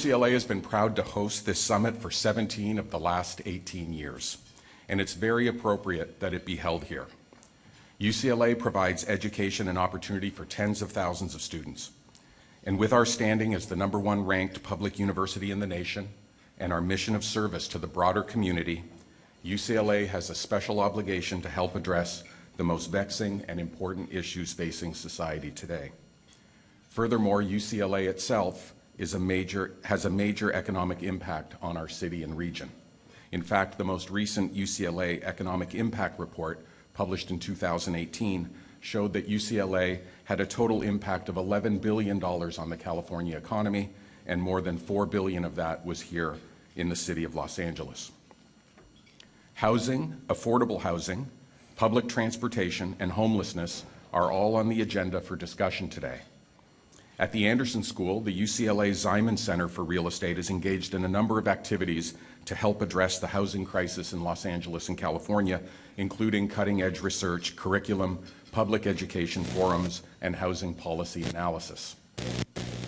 UCLA has been proud to host this summit for 17 of the last 18 years, and it's very appropriate that it be held here. UCLA provides education and opportunity for tens of thousands of students. And with our standing as the #1 ranked public university in the nation and our mission of service to the broader community, UCLA has a special obligation to help address the most vexing and important issues facing society today. Furthermore, UCLA itself has a major economic impact on our city and region. In fact, the most recent UCLA Economic Impact Report, published in 2018, showed that UCLA had a total impact of $11 billion on the California economy, and more than $4 billion of that was here in the city of Los Angeles. Housing, affordable housing, public transportation, and homelessness are all on the agenda for discussion today. At the Anderson School, the UCLA Ziman Center for Real Estate is engaged in a number of activities to help address the housing crisis in Los Angeles and California, including cutting-edge research, curriculum, public education forums, and housing policy analysis.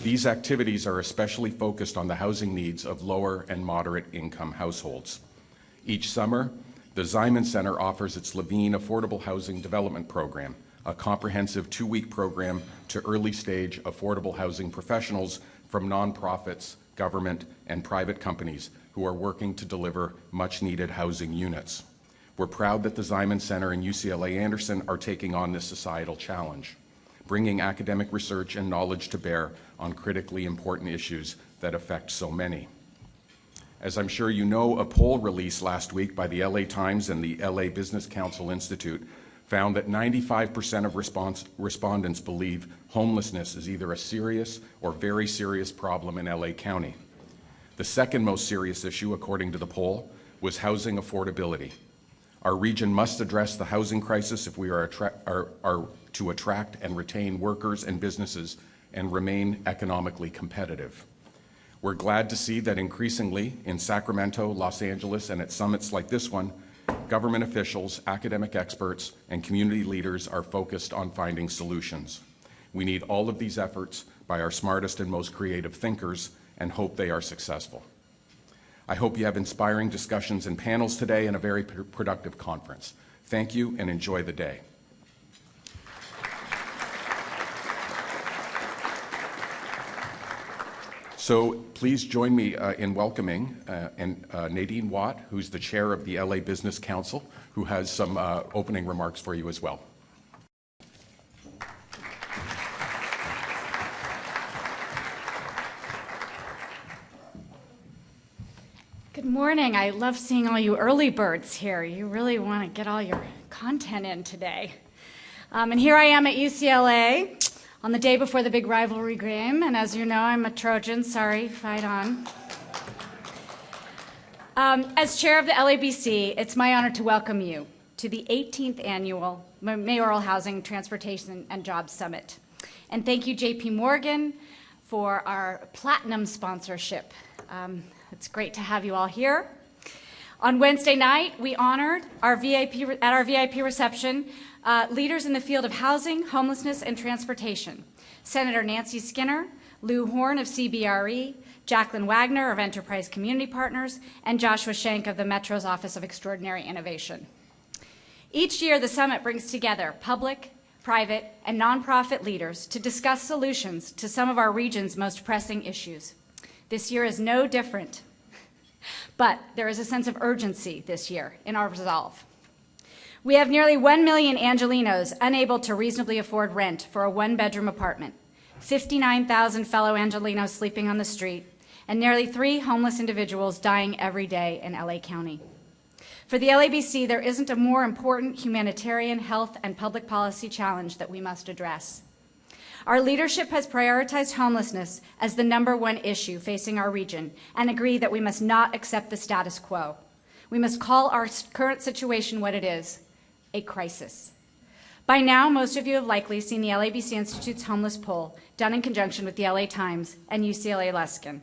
These activities are especially focused on the housing needs of lower and moderate income households. Each summer, the Ziman Center offers its Levine Affordable Housing Development Program, a comprehensive 2-week program to early-stage affordable housing professionals from nonprofits, government, and private companies who are working to deliver much-needed housing units. We're proud that the Ziman Center and UCLA Anderson are taking on this societal challenge, bringing academic research and knowledge to bear on critically important issues that affect so many. As I'm sure you know, a poll released last week by the LA Times and the LA Business Council Institute found that 95% of respondents believe homelessness is either a serious or very serious problem in LA County. The second most serious issue, according to the poll, was housing affordability. Our region must address the housing crisis if we are to attract and retain workers and businesses and remain economically competitive. We're glad to see that increasingly in Sacramento, Los Angeles, and at summits like this one, government officials, academic experts, and community leaders are focused on finding solutions. We need all of these efforts by our smartest and most creative thinkers and hope they are successful. I hope you have inspiring discussions and panels today and a very productive conference. Thank you and enjoy the day. So please join me in welcoming Nadine Watt, who's the chair of the LA Business Council, who has some opening remarks for you as well. Good morning. I love seeing all you early birds here. You really want to get all your content in today. And here I am at UCLA on the day before the big rivalry game, and as you know, I'm a Trojan. Sorry, fight on. As chair of the LABC, it's my honor to welcome you to the 18th Annual Mayoral Housing, Transportation, and Jobs Summit. And thank you, JP Morgan, for our platinum sponsorship. It's great to have you all here. On Wednesday night, we honored at our VIP reception leaders in the field of housing, homelessness, and transportation. Senator Nancy Skinner, Lou Horn of CBRE, Jacqueline Wagner of Enterprise Community Partners, and Joshua Schenk of the Metro's Office of Extraordinary Innovation. Each year, the summit brings together public, private, and nonprofit leaders to discuss solutions to some of our region's most pressing issues. This year is no different, but there is a sense of urgency this year in our resolve. We have nearly 1 million Angelenos unable to reasonably afford rent for a 1-bedroom apartment, 59,000 fellow Angelenos sleeping on the street, and nearly 3 homeless individuals dying every day in LA County. For the LABC, there isn't a more important humanitarian, health, and public policy challenge that we must address. Our leadership has prioritized homelessness as the #1 issue facing our region and agreed that we must not accept the status quo. We must call our current situation what it is, a crisis. By now, most of you have likely seen the LABC Institute's homeless poll done in conjunction with the LA Times and UCLA Luskin.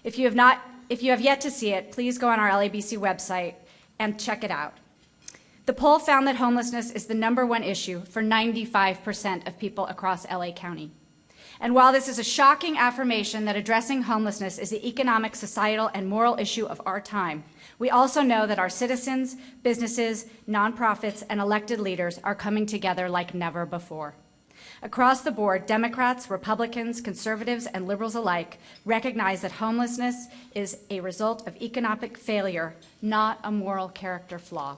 If you have yet to see it, please go on our LABC website and check it out. The poll found that homelessness is the #1 issue for 95% of people across LA County. And while this is a shocking affirmation that addressing homelessness is the economic, societal, and moral issue of our time, we also know that our citizens, businesses, nonprofits, and elected leaders are coming together like never before. Across the board, Democrats, Republicans, conservatives, and liberals alike recognize that homelessness is a result of economic failure, not a moral character flaw.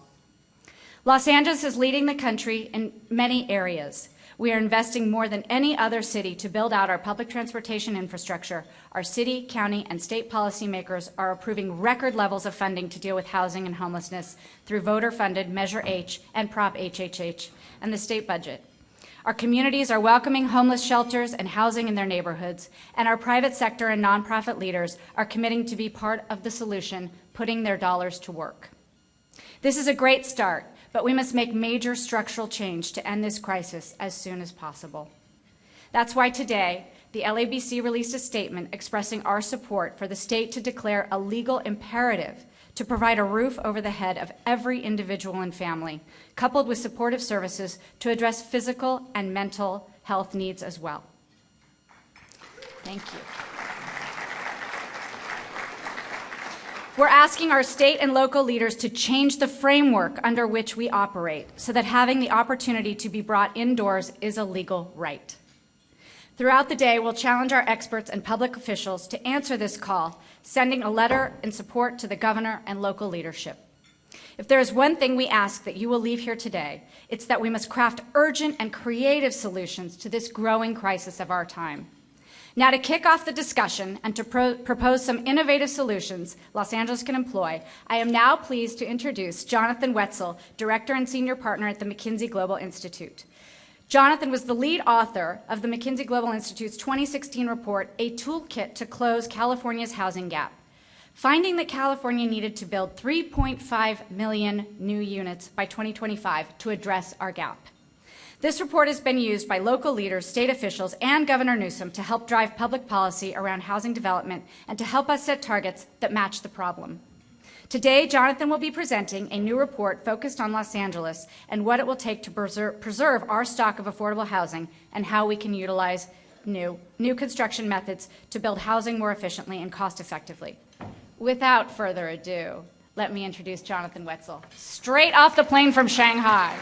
Los Angeles is leading the country in many areas. We are investing more than any other city to build out our public transportation infrastructure. Our city, county, and state policymakers are approving record levels of funding to deal with housing and homelessness through voter-funded Measure H and Prop HHH and the state budget. Our communities are welcoming homeless shelters and housing in their neighborhoods, and our private sector and nonprofit leaders are committing to be part of the solution, putting their dollars to work. This is a great start, but we must make major structural change to end this crisis as soon as possible. That's why today, the LABC released a statement expressing our support for the state to declare a legal imperative to provide a roof over the head of every individual and family, coupled with supportive services to address physical and mental health needs as well. Thank you. We're asking our state and local leaders to change the framework under which we operate so that having the opportunity to be brought indoors is a legal right. Throughout the day, we'll challenge our experts and public officials to answer this call, sending a letter in support to the governor and local leadership. If there is one thing we ask that you will leave here today, it's that we must craft urgent and creative solutions to this growing crisis of our time. Now, to kick off the discussion and to propose some innovative solutions Los Angeles can employ, I am now pleased to introduce Jonathan Wetzel, Director and Senior Partner at the McKinsey Global Institute. Jonathan was the lead author of the McKinsey Global Institute's 2016 report, A Toolkit to Close California's Housing Gap, finding that California needed to build 3.5 million new units by 2025 to address our gap. This report has been used by local leaders, state officials, and Governor Newsom to help drive public policy around housing development and to help us set targets that match the problem. Today, Jonathan will be presenting a new report focused on Los Angeles and what it will take to preserve our stock of affordable housing and how we can utilize new construction methods to build housing more efficiently and cost-effectively. Without further ado, let me introduce Jonathan Wetzel, straight off the plane from Shanghai.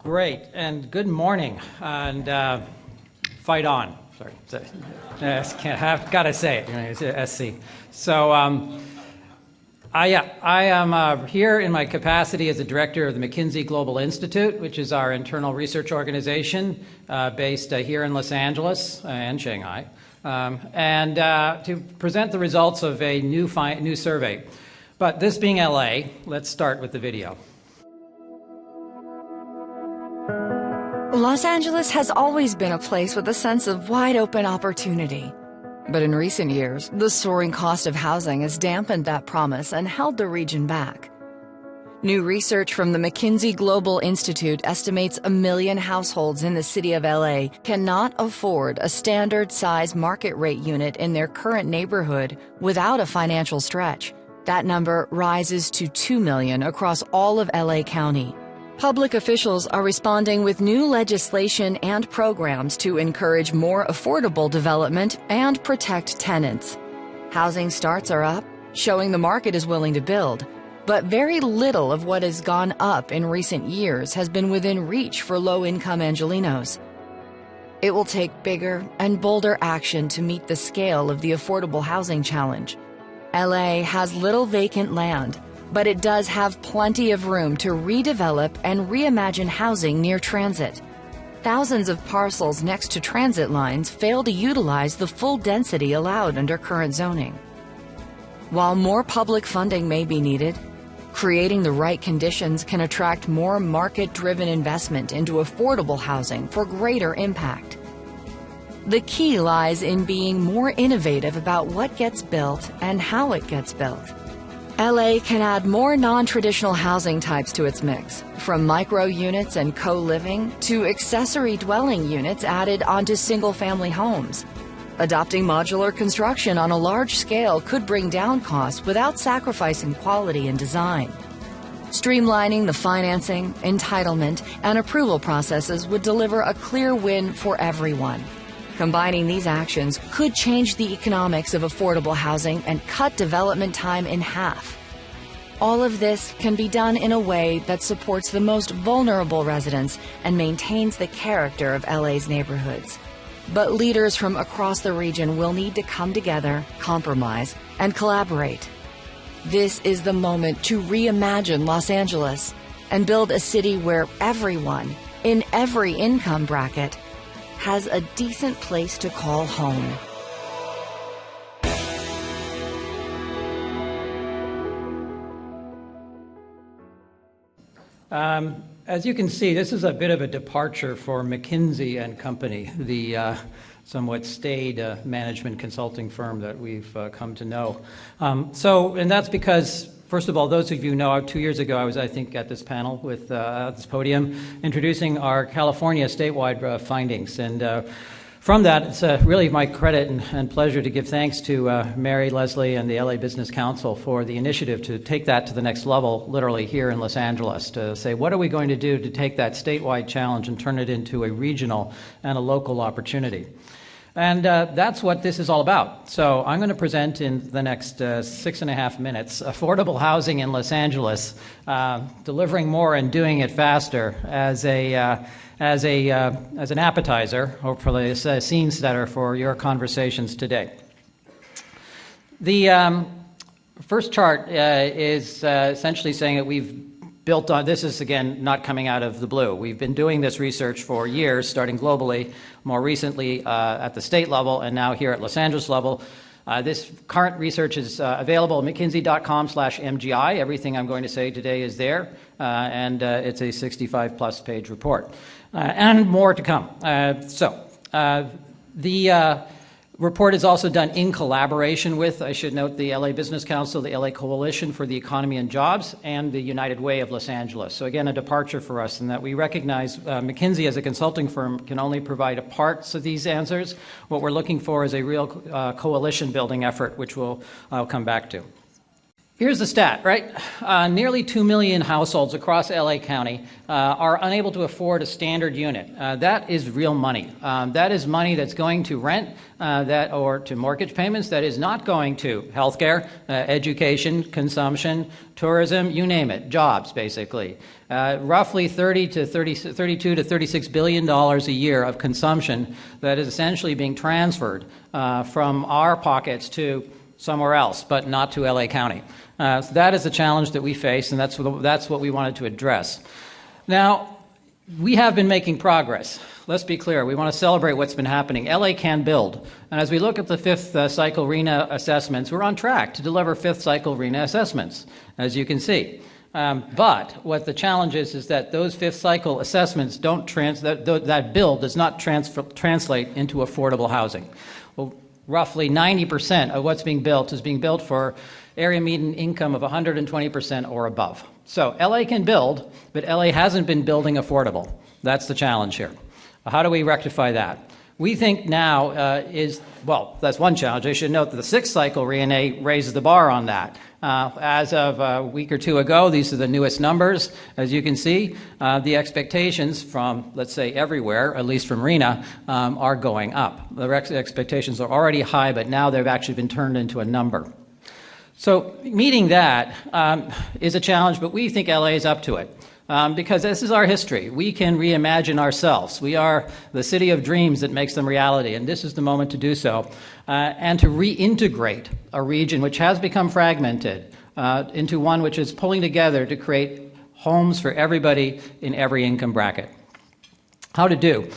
Great, and good morning, and fight on. Sorry, gotta say it. It's SC. So I am here in my capacity as the director of the McKinsey Global Institute, which is our internal research organization based here in Los Angeles and Shanghai, and to present the results of a new survey. But this being LA, let's start with the video. Los Angeles has always been a place with a sense of wide-open opportunity. But in recent years, the soaring cost of housing has dampened that promise and held the region back. New research from the McKinsey Global Institute estimates 1 million households in the city of LA cannot afford a standard-size market rate unit in their current neighborhood without a financial stretch. That number rises to 2 million across all of LA County. Public officials are responding with new legislation and programs to encourage more affordable development and protect tenants. Housing starts are up, showing the market is willing to build, but very little of what has gone up in recent years has been within reach for low-income Angelenos. It will take bigger and bolder action to meet the scale of the affordable housing challenge. LA has little vacant land, but it does have plenty of room to redevelop and reimagine housing near transit. Thousands of parcels next to transit lines fail to utilize the full density allowed under current zoning. While more public funding may be needed, creating the right conditions can attract more market-driven investment into affordable housing for greater impact. The key lies in being more innovative about what gets built and how it gets built. LA can add more non-traditional housing types to its mix, from micro units and co-living to accessory dwelling units added onto single-family homes. Adopting modular construction on a large scale could bring down costs without sacrificing quality and design. Streamlining the financing, entitlement, and approval processes would deliver a clear win for everyone. Combining these actions could change the economics of affordable housing and cut development time in half. All of this can be done in a way that supports the most vulnerable residents and maintains the character of LA's neighborhoods. But leaders from across the region will need to come together, compromise, and collaborate. This is the moment to reimagine Los Angeles and build a city where everyone, in every income bracket, has a decent place to call home. As you can see, this is a bit of a departure for McKinsey and Company, the somewhat staid management consulting firm that we've come to know. And that's because, first of all, those of you who know, 2 years ago I was, I think, at this panel with at this podium introducing our California statewide findings. And from that, it's really my credit and pleasure to give thanks to Mary, Leslie, and the LA Business Council for the initiative to take that to the next level, literally here in Los Angeles, to say, what are we going to do to take that statewide challenge and turn it into a regional and a local opportunity? And that's what this is all about. So I'm going to present in the next 6.5 minutes affordable housing in Los Angeles, delivering more and doing it faster as an appetizer, hopefully as a scene setter for your conversations today. The first chart is essentially saying that we've built on, this is again not coming out of the blue. We've been doing this research for years, starting globally, more recently at the state level, and now here at Los Angeles level. This current research is available at mckinsey.com/MGI. Everything I'm going to say today is there, and it's a 65-plus page report. And more to come. The report is also done in collaboration with, I should note, the LA Business Council, the LA Coalition for the Economy and Jobs, and the United Way of Los Angeles. So again, a departure for us in that we recognize McKinsey as a consulting firm can only provide a parts of these answers. What we're looking for is a real coalition building effort, which I'll come back to. Here's the stat, right? Nearly 2 million households across LA County are unable to afford a standard unit. That is real money. That is money that's going to rent or to mortgage payments. That is not going to healthcare, education, consumption, tourism, you name it, jobs, basically. Roughly $32 to $36 billion a year of consumption that is essentially being transferred from our pockets to somewhere else, but not to LA County. So that is the challenge that we face, and that's what we wanted to address. Now, we have been making progress. Let's be clear. We want to celebrate what's been happening. LA can build. And as we look at the fifth cycle RENA assessments, we're on track to deliver fifth cycle RENA assessments, as you can see. But what the challenge is that those fifth cycle assessments that build does not translate into affordable housing. Well, roughly 90% of what's being built is being built for area median income of 120% or above. So LA can build, but LA hasn't been building affordable. That's the challenge here. How do we rectify that? We think now that's one challenge. I should note that the sixth cycle RENA raises the bar on that. As of a week or two ago, these are the newest numbers. As you can see, the expectations from, let's say, everywhere, at least from RENA, are going up. The expectations are already high, but now they've actually been turned into a number. So meeting that is a challenge, but we think LA is up to it. Because this is our history. We can reimagine ourselves. We are the city of dreams that makes them reality, and this is the moment to do so. And to reintegrate a region which has become fragmented into one which is pulling together to create homes for everybody in every income bracket. How to do?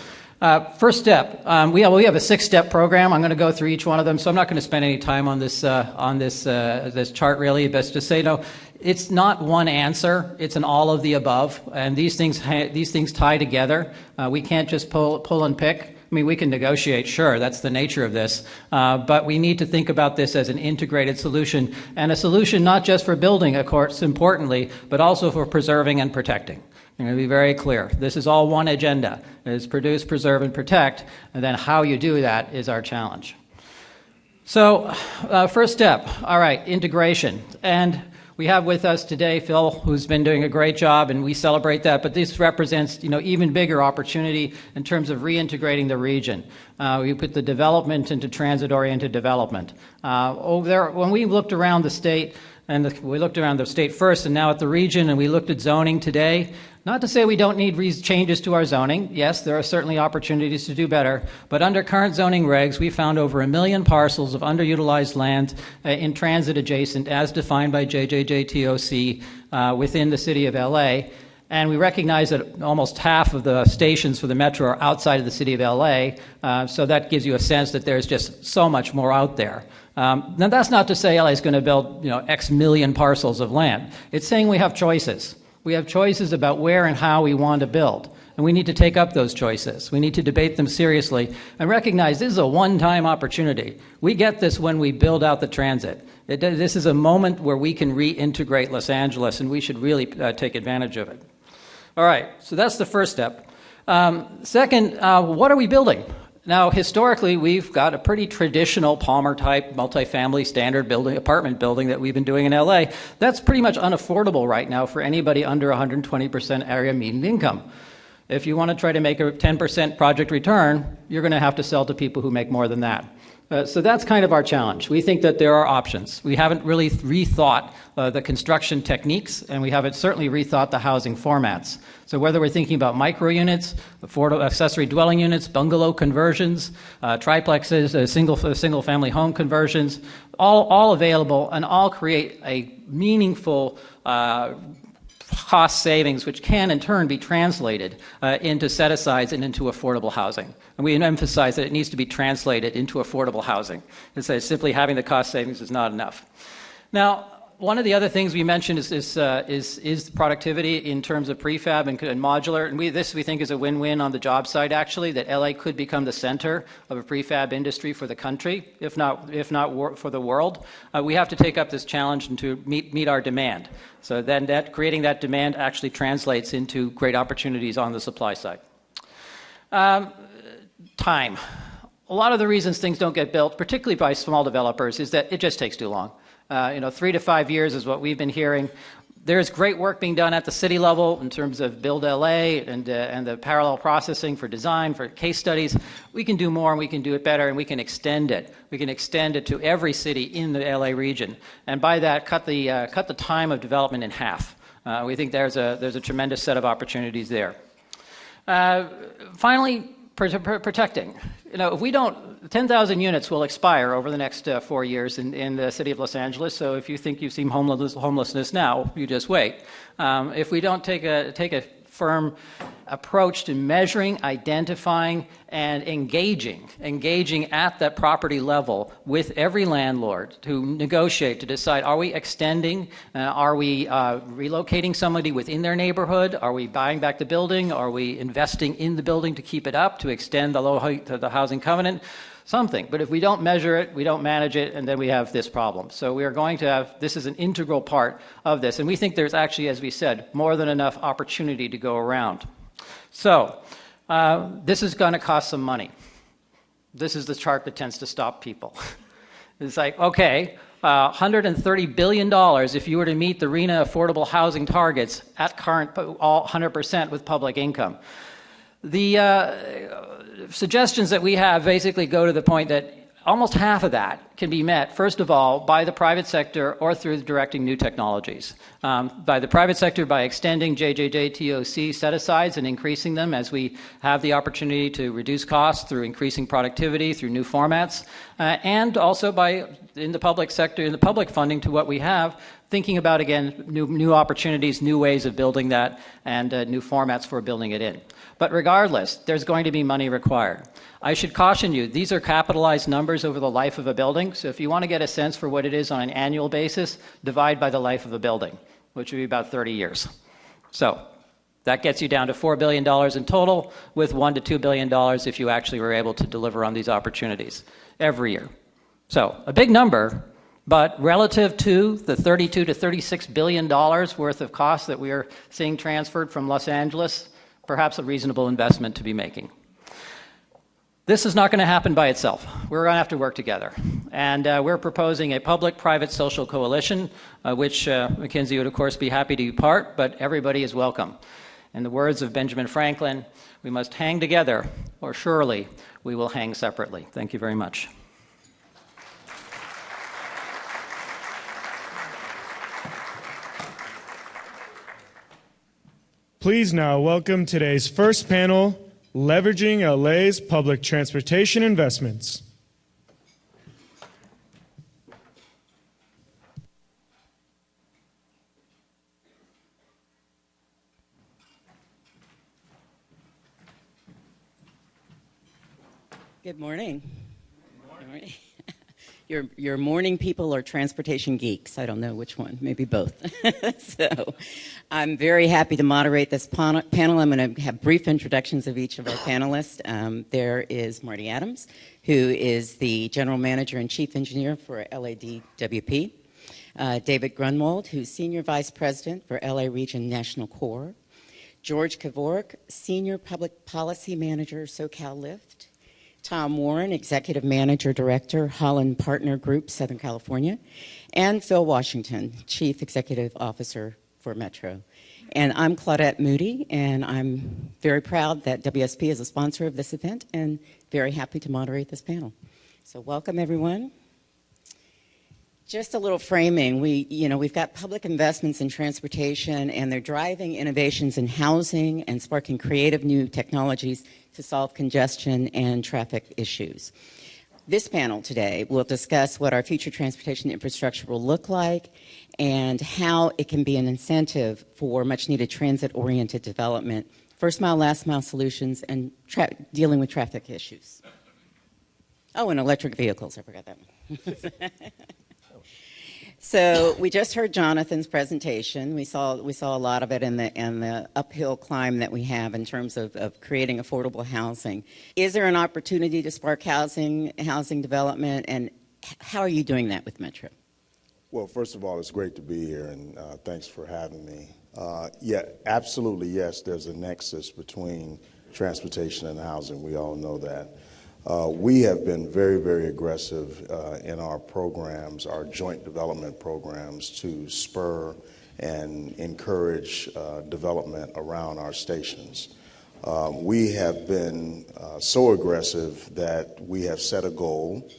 First step, we have a 6-step program. I'm going to go through each one of them, so I'm not going to spend any time on this chart really. Best to say no. It's not one answer. It's an all of the above, and these things tie together. We can't just pull and pick. I mean, we can negotiate, sure, that's the nature of this, but we need to think about this as an integrated solution, and a solution not just for building, of course, importantly, but also for preserving and protecting. I'm going to be very clear. This is all one agenda. It is produce, preserve, and protect, and then how you do that is our challenge. So, first step, all right, integration. And We have with us today Phil, who's been doing a great job, and we celebrate that, but this represents, even bigger opportunity in terms of reintegrating the region. We put the development into transit-oriented development. Over there, when we looked around the state, we looked around the state first and now at the region, and we looked at zoning today. Not to say we don't need changes to our zoning. Yes, there are certainly opportunities to do better, but under current zoning regs, we found over 1 million parcels of underutilized land in transit adjacent as defined by JJJTOC within the city of LA. And we recognize that almost half of the stations for the metro are outside of the city of LA, so that gives you a sense that there's just so much more out there. Now, that's not to say LA is going to build, X million parcels of land. It's saying we have choices. We have choices about where and how we want to build, and we need to take up those choices. We need to debate them seriously and recognize this is a one-time opportunity. We get this when we build out the transit. This is a moment where we can reintegrate Los Angeles, and we should really take advantage of it. All right, so that's the first step. Second, what are we building? Now, historically, we've got a pretty traditional Palmer-type multifamily standard apartment building that we've been doing in LA. That's pretty much unaffordable right now for anybody under 120% area median income. If you want to try to make a 10% project return, you're going to have to sell to people who make more than that. So that's kind of our challenge. We think that there are options. We haven't really rethought the construction techniques, and we haven't certainly rethought the housing formats. So whether we're thinking about micro units, affordable accessory dwelling units, bungalow conversions, triplexes, single family home conversions, all available and all create a meaningful cost savings, which can in turn be translated into set-asides and into affordable housing. And we emphasize that it needs to be translated into affordable housing. It's simply having the cost savings is not enough. Now, one of the other things we mentioned is productivity in terms of prefab and modular. And we think is a win-win on the job site, actually, that LA could become the center of a prefab industry for the country, if not for the world. We have to take up this challenge and to meet our demand. So then creating that demand actually translates into great opportunities on the supply side. Time. A lot of the reasons things don't get built, particularly by small developers, is that it just takes too long. 3 to 5 years is what we've been hearing. There's great work being done at the city level in terms of Build LA and the parallel processing for design, for case studies. We can do more and we can do it better and we can extend it. We can extend it to every city in the LA region. And by that, cut the time of development in half. We think there's a tremendous set of opportunities there. Finally, protecting. If we don't, 10,000 units will expire over the next 4 years in the city of Los Angeles. So if you think you've seen homelessness now, you just wait. If we don't take a firm approach to measuring, identifying, and engaging at that property level with every landlord to negotiate, to decide, are we extending, are we relocating somebody within their neighborhood, are we buying back the building, are we investing in the building to keep it up, to extend the housing covenant, something. But if we don't measure it, we don't manage it, and then we have this problem. So we are going to have, this is an integral part of this, and we think there's actually, as we said, more than enough opportunity to go around. So this is going to cost some money. This is the chart that tends to stop people. It's like, okay, $130 billion if you were to meet the RENA affordable housing targets at current all 100% with public income. The suggestions that we have basically go to the point that almost half of that can be met, first of all, by the private sector or through directing new technologies. By the private sector, by extending JJJTOC set-asides and increasing them as we have the opportunity to reduce costs through increasing productivity, through new formats, and also by, in the public sector, in the public funding to what we have, thinking about, again, new opportunities, new ways of building that, and new formats for building it in. But regardless, there's going to be money required. I should caution you, these are capitalized numbers over the life of a building, so if you want to get a sense for what it is on an annual basis, divide by the life of a building, which would be about 30 years. So that gets you down to $4 billion in total, with $1 to $2 billion if you actually were able to deliver on these opportunities every year. So a big number, but relative to the $32 to $36 billion worth of costs that we are seeing transferred from Los Angeles, perhaps a reasonable investment to be making. This is not going to happen by itself. We're going to have to work together. And we're proposing a public-private social coalition, which McKinsey would, of course, be happy to be part, but everybody is welcome. In the words of Benjamin Franklin, we must hang together, or surely we will hang separately. Thank you very much. Please now welcome today's first panel, Leveraging LA's Public Transportation Investments. Good morning. Good morning. Your morning people are transportation geeks. I don't know which one, maybe both. So I'm very happy to moderate this panel. I'm going to have brief introductions of each of our panelists. There is Marty Adams, who is the General Manager and Chief Engineer for LADWP. David Grunwald, who's Senior Vice President for LA Region National Corps. George Kevork, Senior Public Policy Manager, SoCal Lift. Tom Warren, Executive Manager Director, Holland Partner Group, Southern California, and Phil Washington, Chief Executive Officer for Metro. And I'm Claudette Moody, and I'm very proud that WSP is a sponsor of this event and very happy to moderate this panel. So welcome, everyone. Just a little framing. We've got public investments in transportation, and they're driving innovations in housing and sparking creative new technologies to solve congestion and traffic issues. This panel today will discuss what our future transportation infrastructure will look like and how it can be an incentive for much-needed transit-oriented development, first-mile, last-mile solutions, and dealing with traffic issues. Oh, and electric vehicles. I forgot that one. So we just heard Jonathan's presentation. We saw a lot of it in the uphill climb that we have in terms of creating affordable housing. Is there an opportunity to spark housing development, and how are you doing that with Metro? Well, first of all, it's great to be here, and thanks for having me. Yeah, absolutely, yes, there's a nexus between transportation and housing. We all know that. We have been very, very aggressive in our programs, our joint development programs, to spur and encourage development around our stations. We have been so aggressive that we have set a goal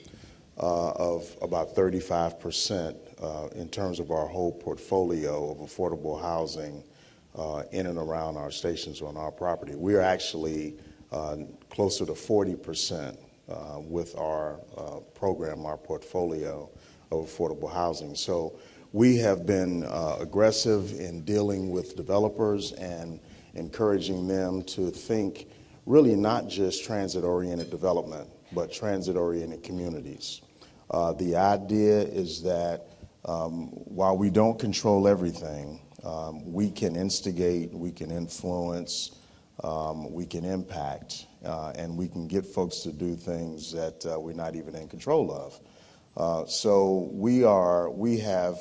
of about 35% in terms of our whole portfolio of affordable housing in and around our stations on our property. We are actually closer to 40% with our program, our portfolio of affordable housing. So we have been aggressive in dealing with developers and encouraging them to think really not just transit-oriented development, but transit-oriented communities. The idea is that while we don't control everything, we can instigate, we can influence, we can impact, and we can get folks to do things that we're not even in control of. So we have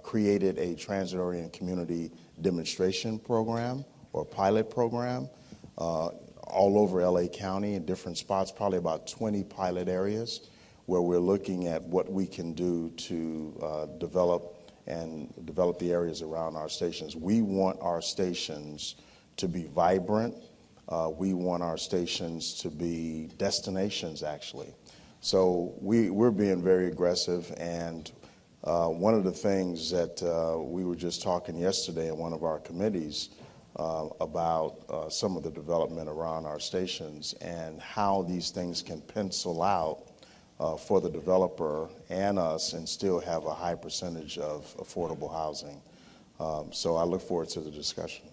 created a transit-oriented community demonstration program or pilot program all over LA County in different spots, probably about 20 pilot areas where we're looking at what we can do to develop the areas around our stations. We want our stations to be vibrant. We want our stations to be destinations, actually. So we're being very aggressive, and one of the things that we were just talking yesterday in one of our committees about some of the development around our stations and how these things can pencil out for the developer and us and still have a high percentage of affordable housing. So I look forward to the discussion.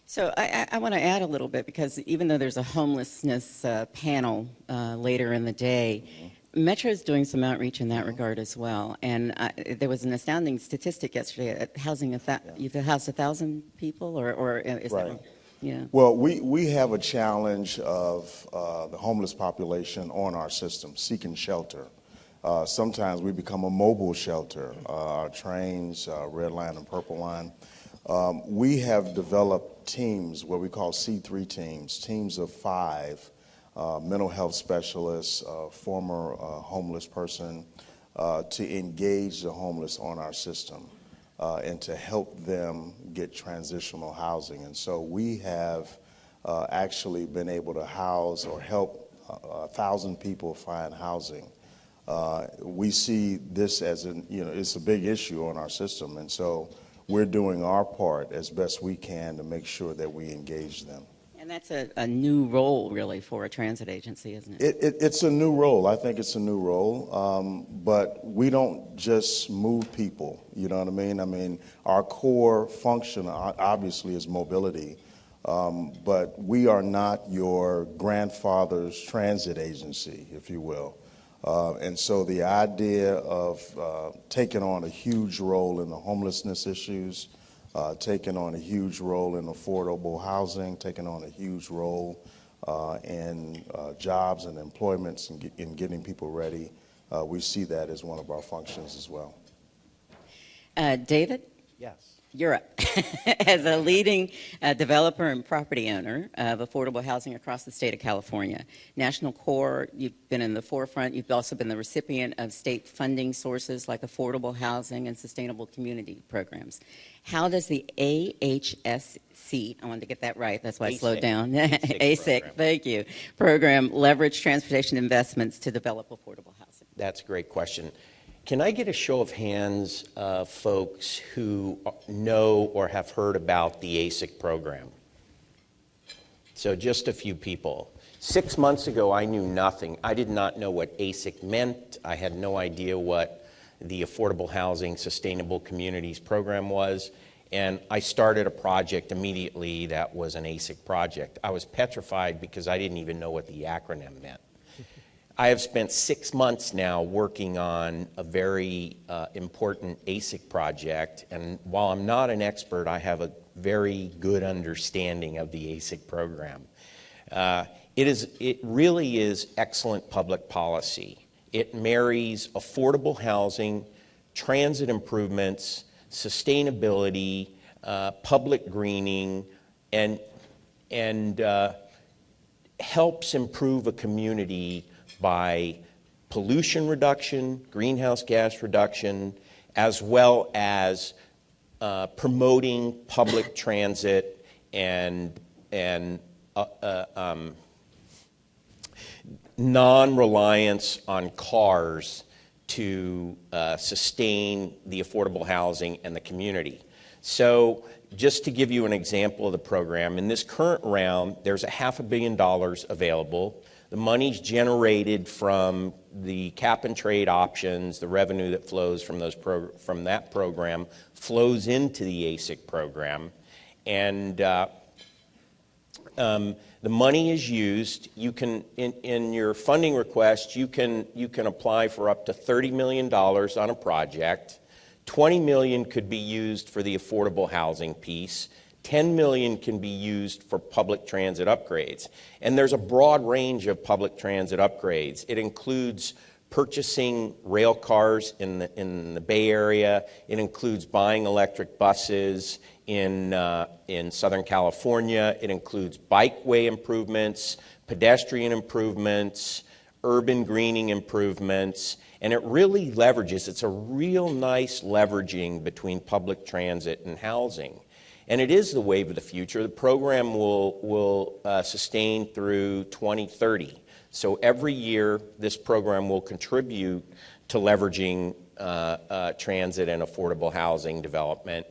So I want to add a little bit, because even though there's a homelessness panel later in the day, Metro is doing some outreach in that regard as well. And there was an astounding statistic yesterday at housing. You've housed 1,000 people, or is right. that one? Yeah. Well, we have a challenge of the homeless population on our system seeking shelter. Sometimes we become a mobile shelter. Our trains, Red Line and Purple Line. We have developed teams, what we call C3 teams of 5, mental health specialists, former homeless person, to engage the homeless on our system and to help them get transitional housing. And so we have actually been able to house or help 1,000 people find housing. We see this as it's a big issue on our system, and so we're doing our part as best we can to make sure that we engage them. And that's a new role, really, for a transit agency, isn't it? It's a new role. I think it's a new role, but we don't just move people, you know what I mean? I mean, our core function obviously is mobility, but we are not your grandfather's transit agency, if you will. And so the idea of taking on a huge role in the homelessness issues, taking on a huge role in affordable housing, taking on a huge role in jobs and employments and in getting people ready, we see that as one of our functions as well. David? Yes. You're up. As a leading developer and property owner of affordable housing across the state of California, National Core, you've been in the forefront. You've also been the recipient of state funding sources like affordable housing and sustainable community programs. How does the AHSC, I wanted to get that right, that's why I slowed down, ASIC, thank you, program leverage transportation investments to develop affordable housing? That's a great question. Can I get a show of hands of folks who know or have heard about the ASIC program? So just a few people. 6 months ago, I knew nothing. I did not know what ASIC meant. I had no idea what the Affordable Housing Sustainable Communities program was. And I started a project immediately that was an ASIC project. I was petrified because I didn't even know what the acronym meant. I have spent 6 months now working on a very important ASIC project, and while I'm not an expert, I have a very good understanding of the ASIC program. It really is excellent public policy. It marries affordable housing, transit improvements, sustainability, public greening, and helps improve a community by pollution reduction, greenhouse gas reduction, as well as promoting public transit and non-reliance on cars to sustain the affordable housing and the community. So just to give you an example of the program, in this current round, there's $500 million available. The money's generated from the cap and trade options, the revenue that flows from from that program flows into the ASIC program. And the money is used. You can, in your funding request, you can apply for up to $30 million on a project. $20 million could be used for the affordable housing piece. $10 million can be used for public transit upgrades. And there's a broad range of public transit upgrades. It includes purchasing rail cars in the Bay Area. It includes buying electric buses in Southern California. It includes bikeway improvements, pedestrian improvements, urban greening improvements, and it really leverages, it's a real nice leveraging between public transit and housing. And it is the wave of the future. The program will sustain through 2030. So every year, this program will contribute to leveraging transit and affordable housing development.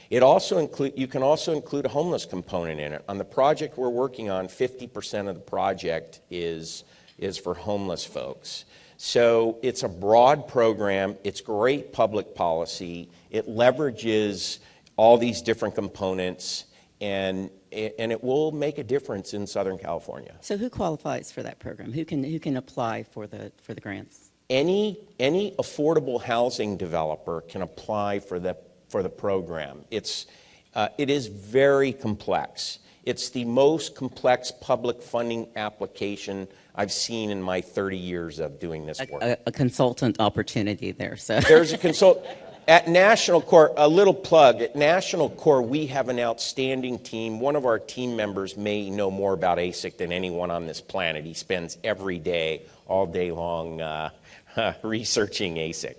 It also you can also include a homeless component in it. On the project we're working on, 50% of the project is for homeless folks. So it's a broad program. It's great public policy. It leverages all these different components, and it will make a difference in Southern California. So who qualifies for that program? Who can apply for the grants? Any affordable housing developer can apply for the program. It is very complex. It's the most complex public funding application I've seen in my 30 years of doing this work. A consultant opportunity there. So there's a consult. At National Corps, a little plug, at National Corps, we have an outstanding team. One of our team members may know more about ASIC than anyone on this planet. He spends every day, all day long, researching ASIC.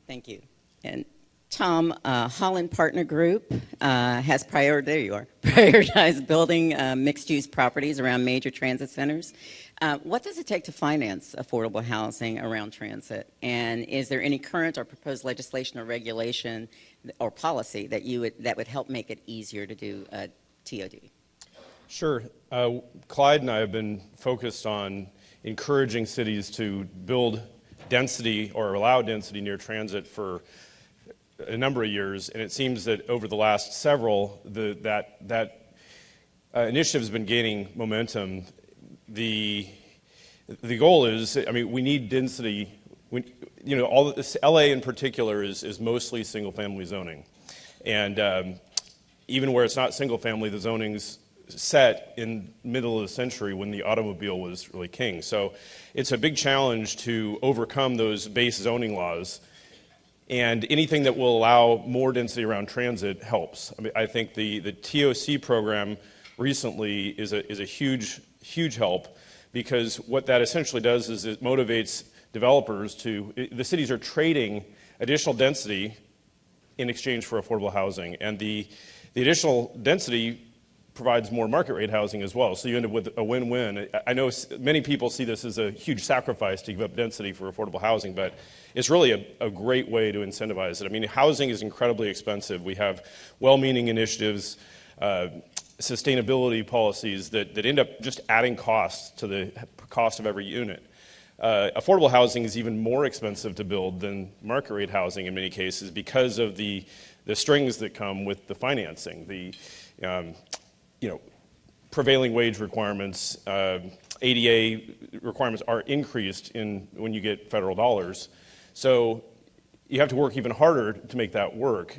Thank you. And Tom, Holland Partner Group has prioritized building mixed-use properties around major transit centers. What does it take to finance affordable housing around transit? And is there any current or proposed legislation or regulation or policy that would help make it easier to do TOD? Sure. Clyde and I have been focused on encouraging cities to build density or allow density near transit for a number of years, and it seems that over the last several, that initiative has been gaining momentum. The goal is, I mean, we need density. All this, LA in particular is mostly single-family zoning, and even where it's not single-family, the zoning's set in middle of the century when the automobile was really king. So it's a big challenge to overcome those base zoning laws. And anything that will allow more density around transit helps. I mean, I think the TOC program recently is a huge help, because what that essentially does is it motivates developers the cities are trading additional density in exchange for affordable housing, and the additional density provides more market rate housing as well. So you end up with a win-win. I know many people see this as a huge sacrifice to give up density for affordable housing, but it's really a great way to incentivize it. I mean, housing is incredibly expensive. We have well-meaning initiatives, sustainability policies that end up just adding costs to the cost of every unit. Affordable housing is even more expensive to build than market rate housing in many cases because of the strings that come with the financing, the prevailing wage requirements, ADA requirements are increased when you get federal dollars. So you have to work even harder to make that work.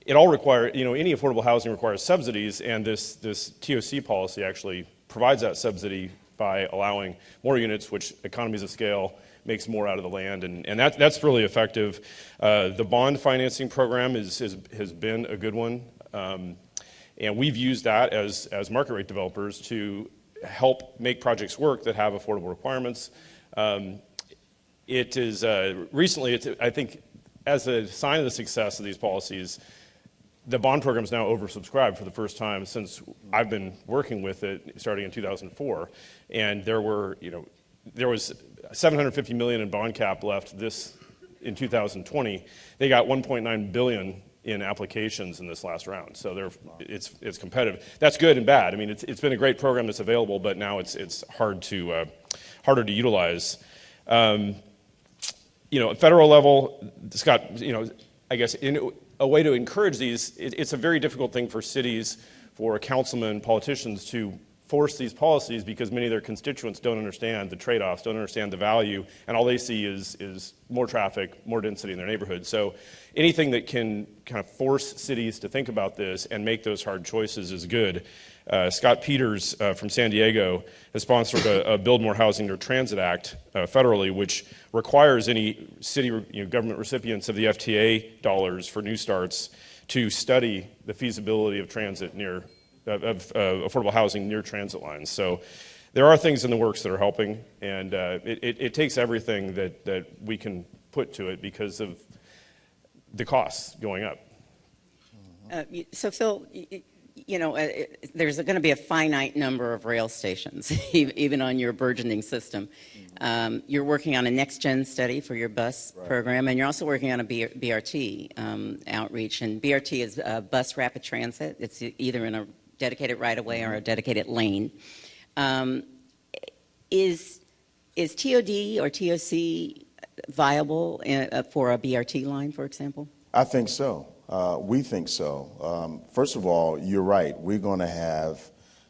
It all requires, any affordable housing requires subsidies, and this TOC policy actually provides that subsidy by allowing more units, which economies of scale makes more out of the land, and that's really effective. The bond financing program has been a good one. And we've used that as market rate developers to help make projects work that have affordable requirements. It is recently, I think, as a sign of the success of these policies, the bond program is now oversubscribed for the first time since I've been working with it, starting in 2004. And there was $750 million in bond cap left in 2020. They got $1.9 billion in applications in this last round, so it's competitive. That's good and bad. I mean, it's been a great program that's available, but now it's harder to utilize. At federal level, Scott, I guess in a way to encourage these, it's a very difficult thing for cities, for councilmen, politicians to force these policies because many of their constituents don't understand the trade-offs, don't understand the value, and all they see is more traffic, more density in their neighborhood. So anything that can kind of force cities to think about this and make those hard choices is good. Scott Peters from San Diego has sponsored a Build More Housing Near Transit Act federally, which requires any city government recipients of the FTA dollars for new starts to study the feasibility of transit of affordable housing near transit lines. So there are things in the works that are helping, and it takes everything that we can put to it because of the costs going up. So Phil, there's going to be a finite number of rail stations, even on your burgeoning system. You're working on a next-gen study for your bus program, and you're also working on a BRT outreach. And BRT is bus rapid transit. It's either in a dedicated right-of-way or a dedicated lane. Is TOD or TOC viable for a BRT line, for example? I think so. We think so. First of all, you're right. We're going to have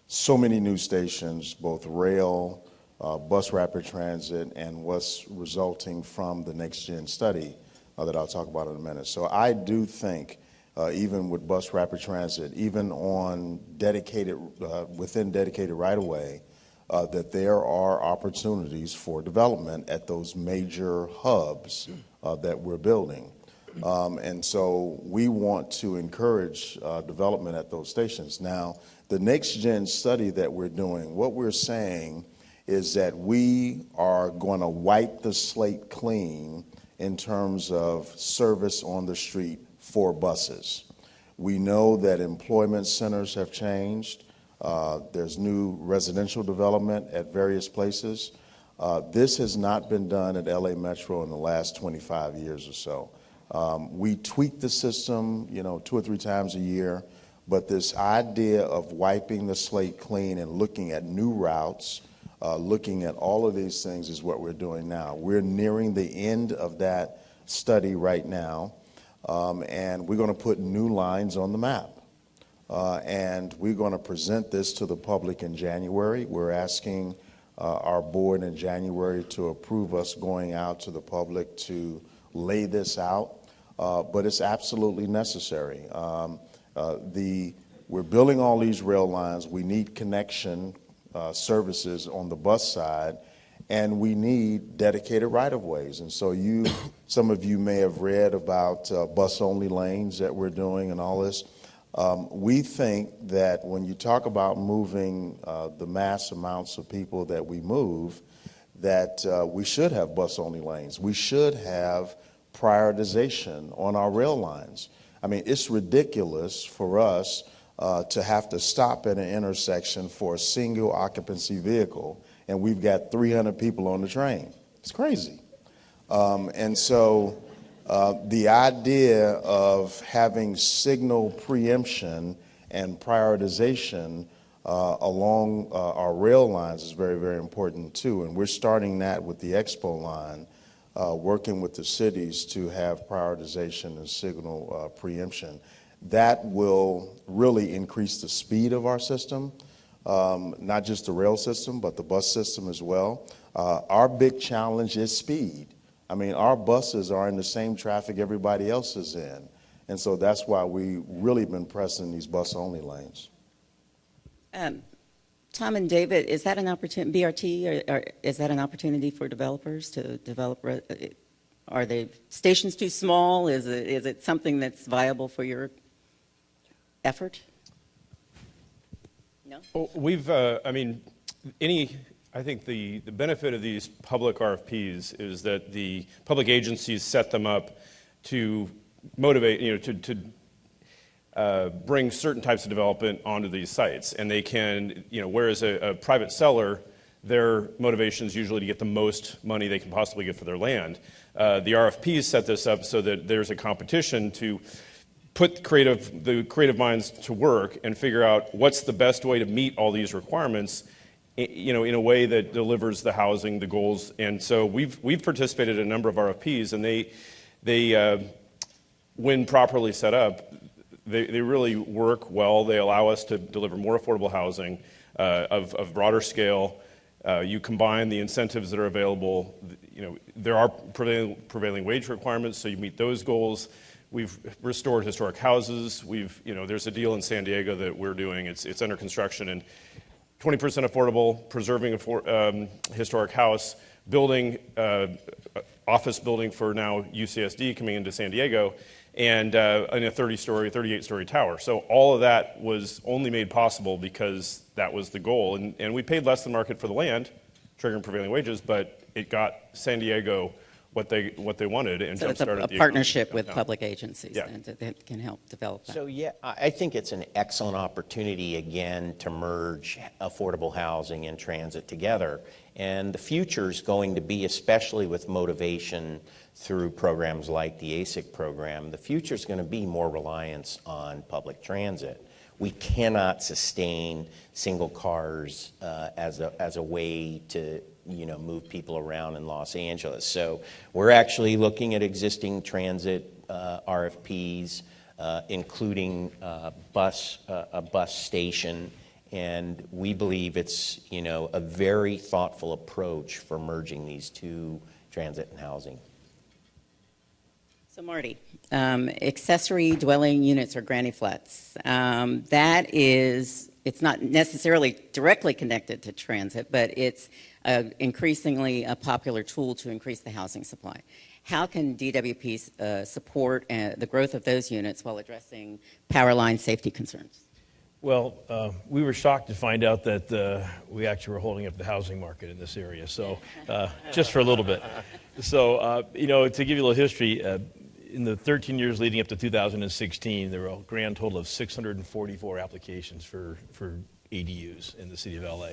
so many new stations, both rail, bus rapid transit, and what's resulting from the next-gen study that I'll talk about in a minute. So I do think even with bus rapid transit, even on within dedicated right-of-way, that there are opportunities for development at those major hubs that we're building. And so we want to encourage development at those stations. Now, the next gen study that we're doing, what we're saying is that we are going to wipe the slate clean in terms of service on the street for buses. We know that employment centers have changed. There's new residential development at various places. This has not been done at LA Metro in the last 25 years or so. We tweak the system, 2 or 3 times a year, but this idea of wiping the slate clean and looking at new routes, looking at all of these things is what we're doing now. We're nearing the end of that study right now, and we're going to put new lines on the map. And we're going to present this to the public in January. We're asking our board in January to approve us going out to the public to lay this out, but it's absolutely necessary. We're building all these rail lines. We need connection services on the bus side, and we need dedicated right-of-ways. And so some of you may have read about bus-only lanes that we're doing and all this. We think that when you talk about moving the mass amounts of people that we move, that we should have bus-only lanes. We should have prioritization on our rail lines. I mean, it's ridiculous for us to have to stop at an intersection for a single occupancy vehicle, and we've got 300 people on the train. It's crazy. And so the idea of having signal preemption and prioritization along our rail lines is very, very important too. And we're starting that with the Expo line, working with the cities to have prioritization and signal preemption. That will really increase the speed of our system, not just the rail system, but the bus system as well. Our big challenge is speed. I mean, our buses are in the same traffic everybody else is in. And so that's why we've really been pressing these bus-only lanes. Tom and David, is that an opportunity, BRT, or is that an opportunity for developers to develop? Are the stations too small? Is it something that's viable for your effort? No? Well, I think the benefit of these public RFPs is that the public agencies set them up to motivate, to bring certain types of development onto these sites. And they can, whereas a private seller, their motivation is usually to get the most money they can possibly get for their land. The RFPs set this up so that there's a competition to put the creative minds to work and figure out what's the best way to meet all these requirements, in a way that delivers the housing, the goals. And so we've participated in a number of RFPs, and they when properly set up, they really work well. They allow us to deliver more affordable housing of broader scale. You combine the incentives that are available. There are prevailing wage requirements, so you meet those goals. We've restored historic houses. There's a deal in San Diego that we're doing. It's under construction, and 20% affordable, preserving a historic house, building office building for now UCSD coming into San Diego, and in a 38-story tower. So all of that was only made possible because that was the goal. And we paid less than market for the land, triggering prevailing wages, but it got San Diego what they wanted and so jump-started it's a partnership with public agencies that can help develop that. So I think it's an excellent opportunity again to merge affordable housing and transit together. And the future is going to be, especially with motivation through programs like the ASIC program, the future is going to be more reliance on public transit. We cannot sustain single cars as a way to move people around in Los Angeles. So we're actually looking at existing transit RFPs, including a bus station, and we believe it's a very thoughtful approach for merging these two, transit and housing. So Marty, accessory dwelling units or granny flats, it's not necessarily directly connected to transit, but it's increasingly a popular tool to increase the housing supply. How can DWP support the growth of those units while addressing power line safety concerns? Well, we were shocked to find out that we actually were holding up the housing market in this area, so just for a little bit. So, to give you a little history, in the 13 years leading up to 2016, there were a grand total of 644 applications for ADUs in the city of LA.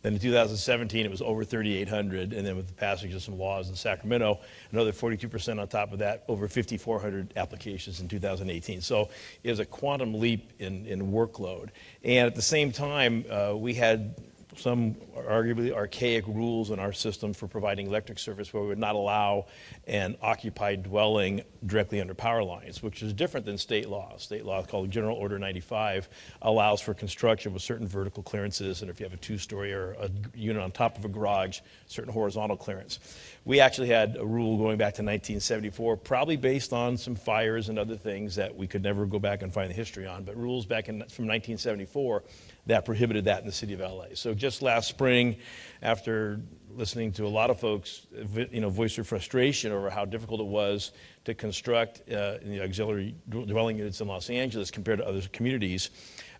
Then in 2017, it was over 3,800, and then with the passage of some laws in Sacramento, another 42% on top of that, over 5,400 applications in 2018. So it was a quantum leap in workload. And at the same time, we had some arguably archaic rules in our system for providing electric service where we would not allow an occupied dwelling directly under power lines, which is different than state law. State law called General Order 95 allows for construction with certain vertical clearances, and if you have a two-story or a unit on top of a garage, certain horizontal clearance. We actually had a rule going back to 1974, probably based on some fires and other things that we could never go back and find the history on, but rules back from 1974 that prohibited that in the city of LA. So just last spring, after listening to a lot of folks, voice their frustration over how difficult it was to construct auxiliary dwelling units in Los Angeles compared to other communities,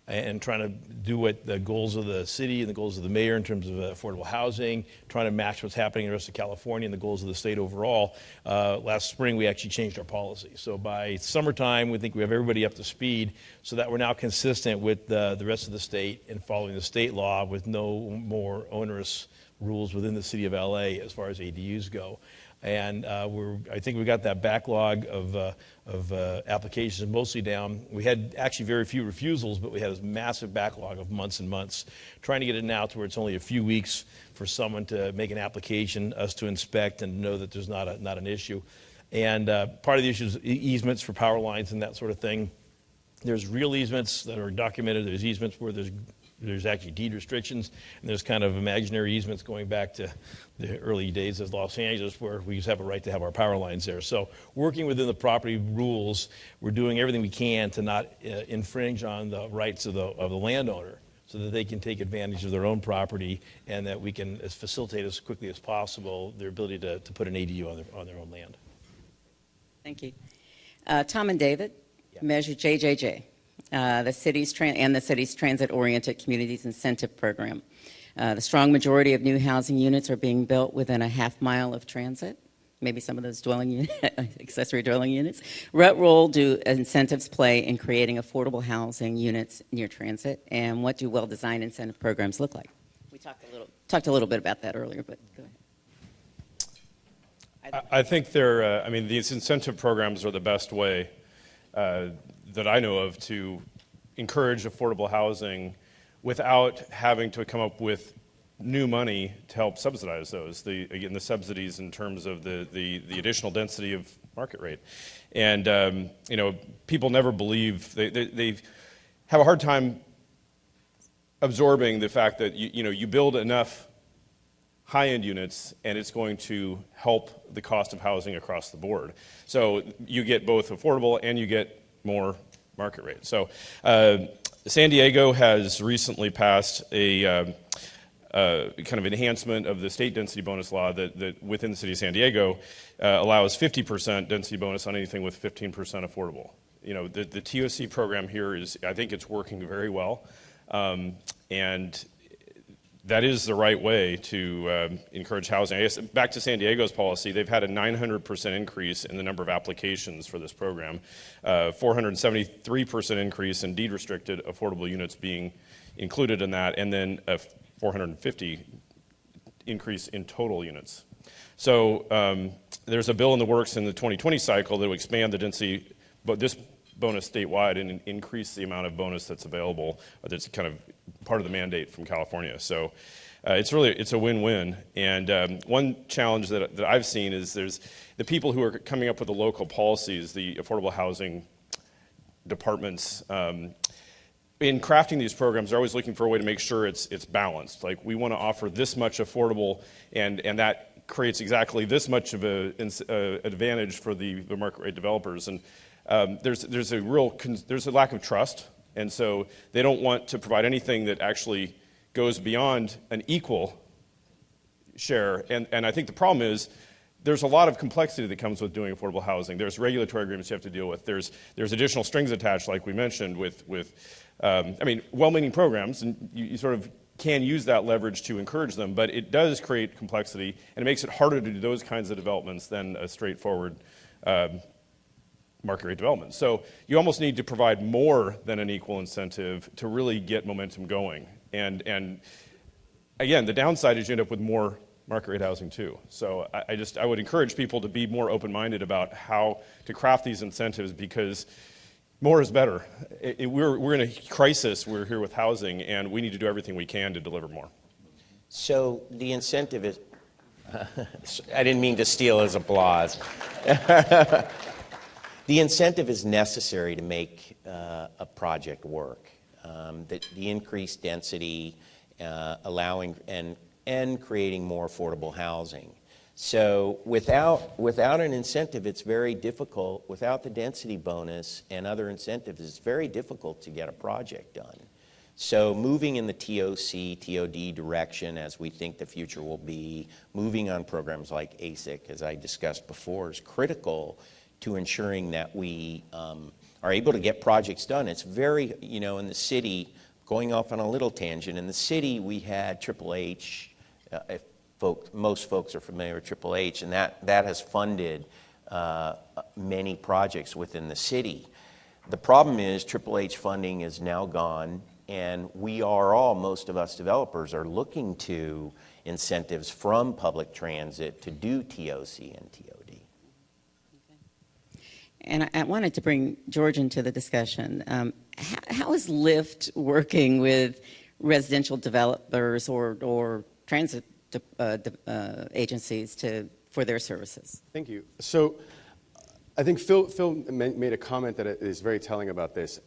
and trying to do what the goals of the city and the goals of the mayor in terms of affordable housing, trying to match what's happening in the rest of California and the goals of the state overall. Last spring, we actually changed our policy. So by summertime, we think we have everybody up to speed so that we're now consistent with the rest of the state and following the state law with no more onerous rules within the city of LA as far as ADUs go. And I think we got that backlog of applications mostly down. We had actually very few refusals, but we had this massive backlog of months and months. Trying to get it now to where it's only a few weeks for someone to make an application, us to inspect and know that there's not an issue. And part of the issue is easements for power lines and that sort of thing. There's real easements that are documented. There's easements where there's actually deed restrictions, and there's kind of imaginary easements going back to the early days of Los Angeles where we just have a right to have our power lines there. So working within the property rules, we're doing everything we can to not infringe on the rights of the landowner so that they can take advantage of their own property and that we can facilitate as quickly as possible their ability to put an ADU on their own land. Thank you. Tom and David, Measure JJJ. The city's transit-oriented communities incentive program. The strong majority of new housing units are being built within a half mile of transit. Maybe some of those accessory dwelling units. What role do incentives play in creating affordable housing units near transit, and what do well-designed incentive programs look like? We talked a little bit about that earlier, but go ahead. I think these incentive programs are the best way that I know of to encourage affordable housing without having to come up with new money to help subsidize those. The subsidies in terms of the additional density of market rate. And, people never believe, they have a hard time absorbing the fact that, you build enough high-end units and it's going to help the cost of housing across the board. So you get both affordable and you get more market rate. So San Diego has recently passed a kind of enhancement of the state density bonus law that within the city of San Diego allows 50% density bonus on anything with 15% affordable. The TOC program here I think it's working very well. And that is the right way to encourage housing. I guess back to San Diego's policy, they've had a 900% increase in the number of applications for this program, 473% increase in deed-restricted affordable units being included in that, and then a 450 increase in total units. So there's a bill in the works in the 2020 cycle that will expand the density, but this bonus statewide and increase the amount of bonus that's available. That's kind of part of the mandate from California. So it's a win-win. And one challenge that I've seen is there's the people who are coming up with the local policies, the affordable housing departments. In crafting these programs, they're always looking for a way to make sure it's balanced. Like, we want to offer this much affordable, and that creates exactly this much of an advantage for the market rate developers. And there's a lack of trust, and so they don't want to provide anything that actually goes beyond an equal share. And I think the problem is there's a lot of complexity that comes with doing affordable housing. There's regulatory agreements you have to deal with. There's additional strings attached, like we mentioned, with well-meaning programs, and you sort of can use that leverage to encourage them, but it does create complexity, and it makes it harder to do those kinds of developments than a straightforward market rate development. So you almost need to provide more than an equal incentive to really get momentum going. And again, the downside is you end up with more market rate housing too. So I would encourage people to be more open-minded about how to craft these incentives, because more is better. We're in a crisis. We're here with housing, and we need to do everything we can to deliver more. So the incentive is, I didn't mean to steal his applause. The incentive is necessary to make a project work. The increased density, allowing and creating more affordable housing. So without an incentive, it's very difficult. Without the density bonus and other incentives, it's very difficult to get a project done. So moving in the TOC, TOD direction, as we think the future will be, moving on programs like ASIC, as I discussed before, is critical to ensuring that we are able to get projects done. It's very, in the city, going off on a little tangent, in the city we had Triple H, most folks are familiar with Triple H, and that has funded many projects within the city. The problem is Triple H funding is now gone, and most of us developers are looking to incentives from public transit to do TOC and TOD. And I wanted to bring George into the discussion. How is Lyft working with residential developers or transit agencies for their services? Thank you. So I think Phil made a comment that is very telling about this.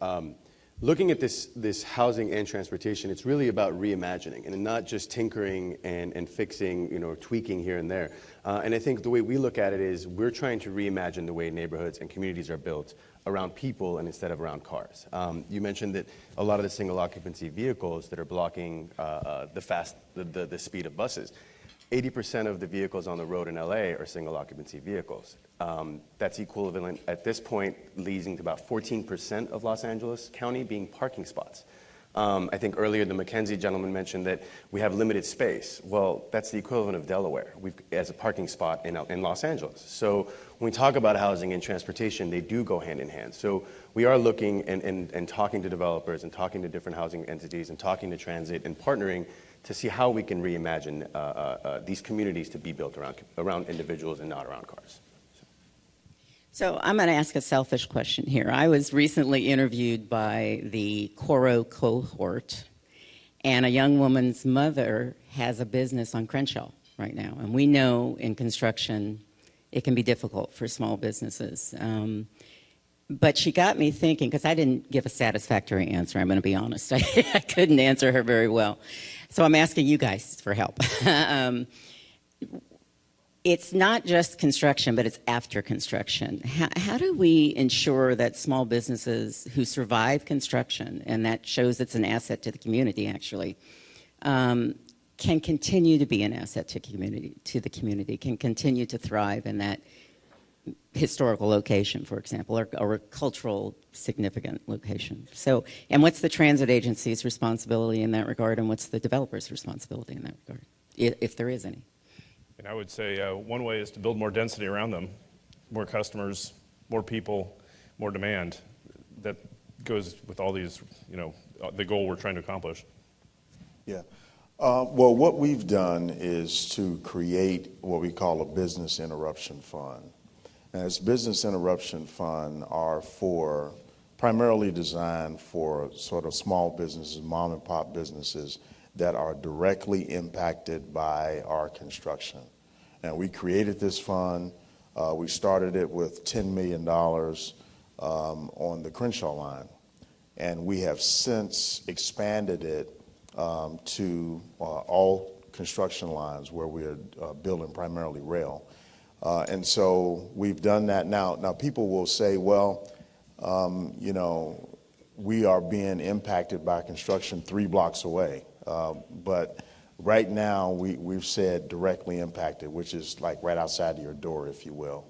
Looking at this housing and transportation, it's really about reimagining and not just tinkering and fixing, tweaking here and there. And I think the way we look at it is we're trying to reimagine the way neighborhoods and communities are built around people and instead of around cars. You mentioned that a lot of the single occupancy vehicles that are blocking the speed of buses. 80% of the vehicles on the road in LA are single occupancy vehicles. That's equivalent at this point leading to about 14% of Los Angeles County being parking spots. I think earlier the McKenzie gentleman mentioned that we have limited space. Well, that's the equivalent of Delaware as a parking spot in Los Angeles. So when we talk about housing and transportation, they do go hand in hand. So we are looking and talking to developers and talking to different housing entities and talking to transit and partnering to see how we can reimagine these communities to be built around individuals and not around cars. So I'm going to ask a selfish question here. I was recently interviewed by the Coro cohort, and a young woman's mother has a business on Crenshaw right now. And we know in construction it can be difficult for small businesses. But she got me thinking, because I didn't give a satisfactory answer, I'm going to be honest. I couldn't answer her very well. So I'm asking you guys for help. It's not just construction, but it's after construction. How do we ensure that small businesses who survive construction, and that shows it's an asset to the community actually, can continue to be an asset to the community, can continue to thrive in that historical location, for example, or a cultural significant location? So, and what's the transit agency's responsibility in that regard, and what's the developer's responsibility in that regard, if there is any? And I would say one way is to build more density around them, more customers, more people, more demand. That goes with all these, the goal we're trying to accomplish. Yeah. Well, what we've done is to create what we call a business interruption fund. And this business interruption fund are primarily designed for sort of small businesses, mom and pop businesses that are directly impacted by our construction. And we created this fund. We started it with $10 million on the Crenshaw line. And we have since expanded it to all construction lines where we're building primarily rail. And so we've done that now. Now people will say, well, you know, we are being impacted by construction 3 blocks away. But right now we've said directly impacted, which is like right outside of your door, if you will.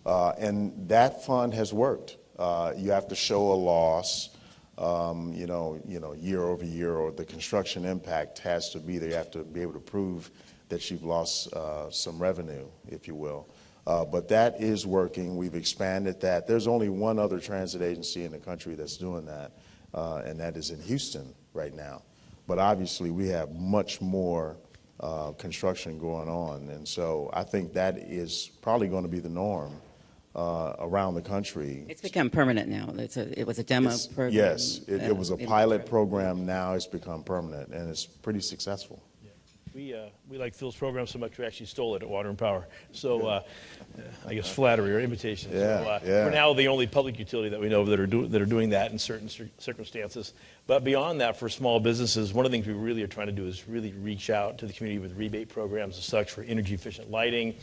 And that fund has worked. You have to show a loss, you know, year over year, or the construction impact has to be there. You have to be able to prove that you've lost some revenue, if you will. But that is working. We've expanded that. There's only one other transit agency in the country that's doing that, and that is in Houston right now. But obviously, we have much more construction going on, and so I think that is probably going to be the norm around the country. It's become permanent now. It was a demo program. Yes, it was a pilot program. Now it's become permanent, and it's pretty successful. We like Phil's program so much we actually stole it at Water and Power. So I guess flattery or imitation. Yeah, So, we're now the only public utility that we know of that are doing that in certain circumstances. But beyond that, for small businesses, one of the things we really are trying to do is really reach out to the community with rebate programs and such for energy efficient lighting.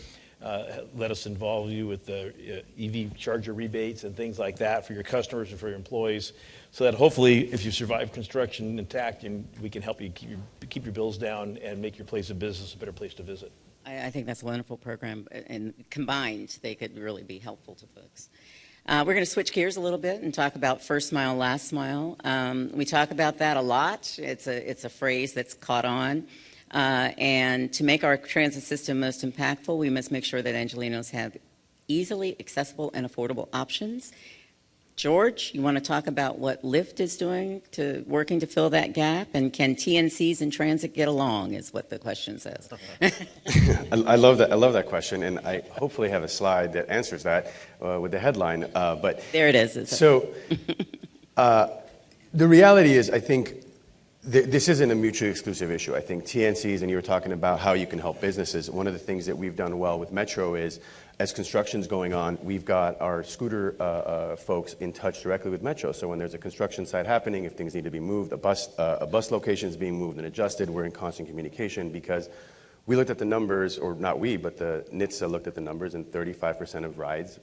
Let us involve you with the EV charger rebates and things like that for your customers and for your employees, so that hopefully, if you survive construction intact, we can help you keep your bills down and make your place of business a better place to visit. I think that's a wonderful program, and combined, they could really be helpful to folks. We're going to switch gears a little bit and talk about first mile, last mile. We talk about that a lot. It's a phrase that's caught on. And to make our transit system most impactful, we must make sure that Angelenos have easily accessible and affordable options. George, you want to talk about what Lyft is doing working to fill that gap? And can TNCs and transit get along, is what the question says. I love that question, and I hopefully have a slide that answers that with the headline. But there it is. So the reality is, I think, this isn't a mutually exclusive issue. I think TNCs, and you were talking about how you can help businesses. One of the things that we've done well with Metro is, as construction's going on, we've got our scooter folks in touch directly with Metro. So when there's a construction site happening, if things need to be moved, a bus location is being moved and adjusted, we're in constant communication, because we looked at the numbers, or not we, but the NHTSA looked at the numbers, and 35% of rides,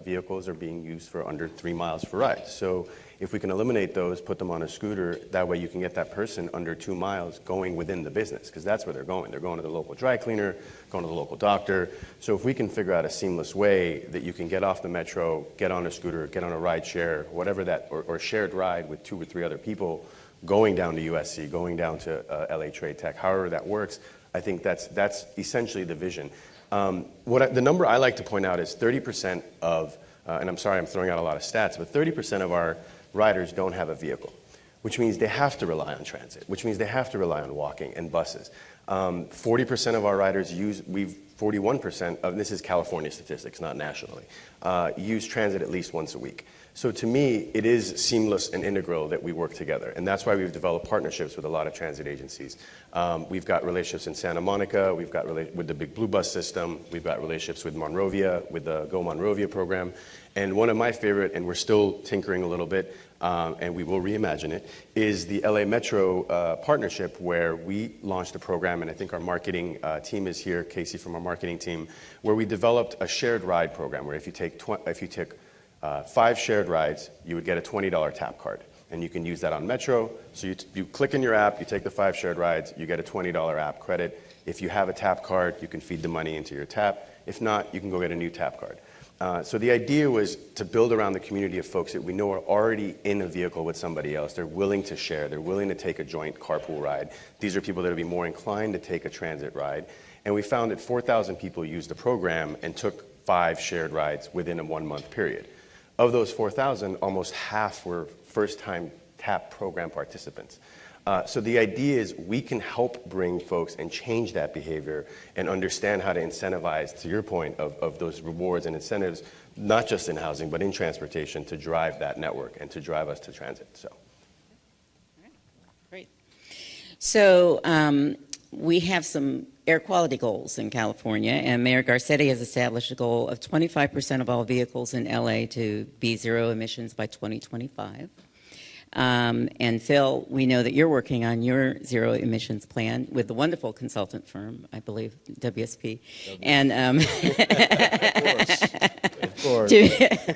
vehicles are being used for under 3 miles for rides. So if we can eliminate those, put them on a scooter, that way you can get that person under 2 miles going within the business, because that's where they're going. They're going to the local dry cleaner, going to the local doctor. So if we can figure out a seamless way that you can get off the Metro, get on a scooter, get on a ride share, whatever that, or shared ride with 2 or 3 other people, going down to USC, going down to LA Trade Tech, however that works, I think that's essentially the vision. The number I like to point out is 30% of, and I'm sorry I'm throwing out a lot of stats, but 30% of our riders don't have a vehicle, which means they have to rely on transit, which means they have to rely on walking and buses. 40% of our riders 41% of, this is California statistics, not nationally, use transit at least once a week. So to me, it is seamless and integral that we work together. And that's why we've developed partnerships with a lot of transit agencies. We've got relationships in Santa Monica. We've got with the Big Blue Bus system. We've got relationships with Monrovia, with the Go Monrovia program. And one of my favorite, and we're still tinkering a little bit, and we will reimagine it, is the LA Metro partnership, where we launched a program, and I think our marketing team is here, Casey from our marketing team, where we developed a shared ride program, where if you take 5 shared rides, you would get a $20 tap card. And you can use that on Metro. So you click in your app, you take the 5 shared rides, you get a $20 app credit. If you have a tap card, you can feed the money into your tap. If not, you can go get a new tap card. So the idea was to build around the community of folks that we know are already in a vehicle with somebody else. They're willing to share. They're willing to take a joint carpool ride. These are people that would be more inclined to take a transit ride. And we found that 4,000 people used the program and took 5 shared rides within a 1-month period. Of those 4,000, almost half were first-time TAP program participants. So the idea is we can help bring folks and change that behavior and understand how to incentivize, to your point, of those rewards and incentives, not just in housing, but in transportation, to drive that network and to drive us to transit. So. All right. Great. So we have some air quality goals in California, and Mayor Garcetti has established a goal of 25% of all vehicles in LA to be zero emissions by 2025. And Phil, we know that you're working on your zero emissions plan with the wonderful consultant firm, I believe, WSP. And Of course.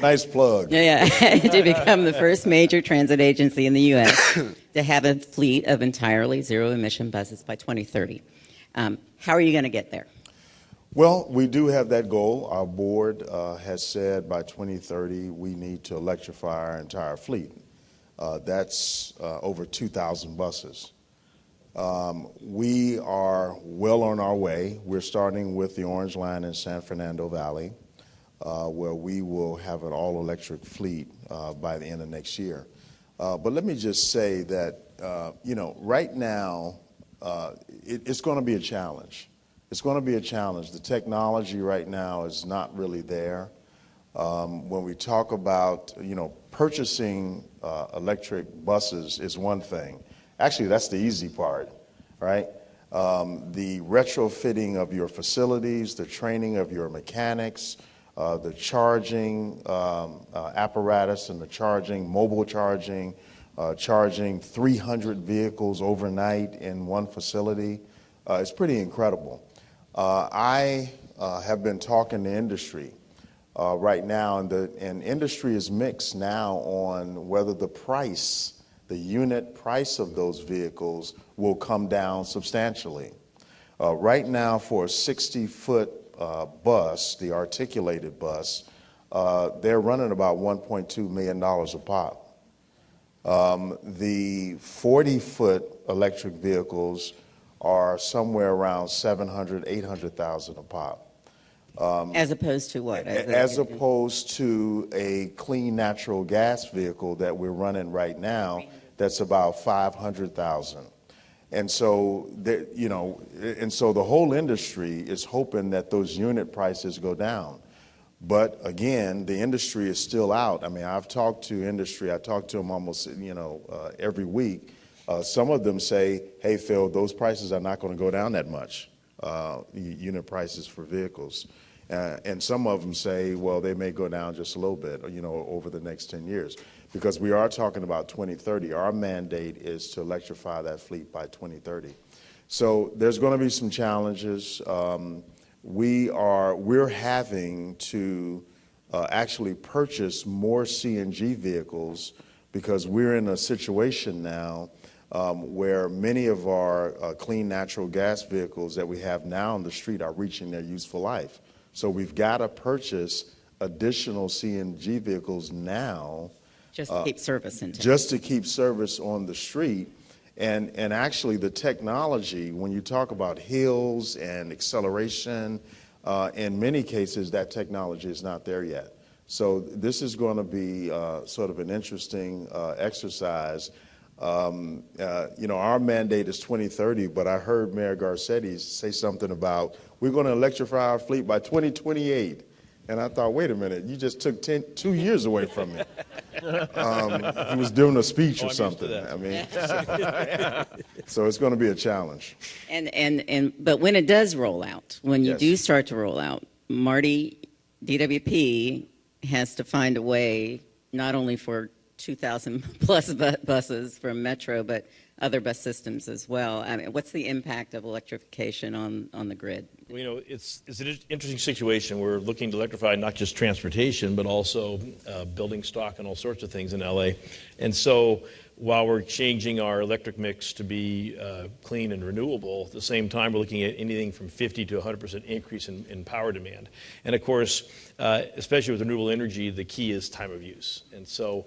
Nice plug. Yeah, to become the first major transit agency in the U.S. to have a fleet of entirely zero emission buses by 2030. How are you going to get there? Well, we do have that goal. Our board has said by 2030 we need to electrify our entire fleet. That's over 2,000 buses. We are well on our way. We're starting with the Orange Line in San Fernando Valley, where we will have an all-electric fleet by the end of next year. But let me just say that, right now, it's going to be a challenge. It's going to be a challenge. The technology right now is not really there. When we talk about, purchasing electric buses is one thing. Actually, that's the easy part, right? The retrofitting of your facilities, the training of your mechanics, the charging apparatus and the mobile charging 300 vehicles overnight in one facility. It's pretty incredible. I have been talking to industry right now, and industry is mixed now on whether the unit price of those vehicles will come down substantially. Right now, for a 60-foot bus, the articulated bus, they're running about $1.2 million a pop. The 40-foot electric vehicles are somewhere around $700,000, $800,000 a pop. As opposed to what? As opposed to a clean natural gas vehicle that we're running right now, that's about $500,000. And so, the whole industry is hoping that those unit prices go down. But again, the industry is still out. I mean, I've talked to industry. I talk to them almost, every week. Some of them say, hey, Phil, those prices are not going to go down that much, unit prices for vehicles. And some of them say, well, they may go down just a little bit, over the next 10 years. Because we are talking about 2030. Our mandate is to electrify that fleet by 2030. So there's going to be some challenges. We're having to actually purchase more CNG vehicles because we're in a situation now where many of our clean natural gas vehicles that we have now on the street are reaching their useful life. So we've got to purchase additional CNG vehicles now. Just to keep service in town. Just to keep service on the street. And actually the technology, when you talk about hills and acceleration, in many cases that technology is not there yet. So this is going to be sort of an interesting exercise. Our mandate is 2030, but I heard Mayor Garcetti say something about we're going to electrify our fleet by 2028. And I thought, wait a minute, you just took 2 years away from me. He was doing a speech or something. I mean, so it's going to be a challenge. But when it does roll out, when you do start to roll out, Marty, DWP has to find a way not only for 2,000 plus buses from Metro, but other bus systems as well. I mean, what's the impact of electrification on the grid? Well, it's an interesting situation. We're looking to electrify not just transportation, but also building stock and all sorts of things in LA. And so while we're changing our electric mix to be clean and renewable, at the same time we're looking at anything from 50 to 100% increase in power demand. And of course, especially with renewable energy, the key is time of use. And so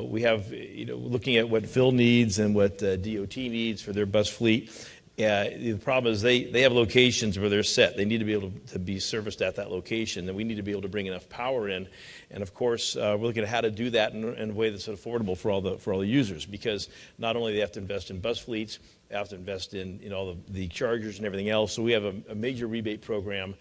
we have, looking at what Phil needs and what DOT needs for their bus fleet. The problem is they have locations where they're set. They need to be able to be serviced at that location, and we need to be able to bring enough power in. And of course, we're looking at how to do that in a way that's affordable for all the users, because not only do they have to invest in bus fleets, have to invest in all the chargers and everything else. So we have a major rebate program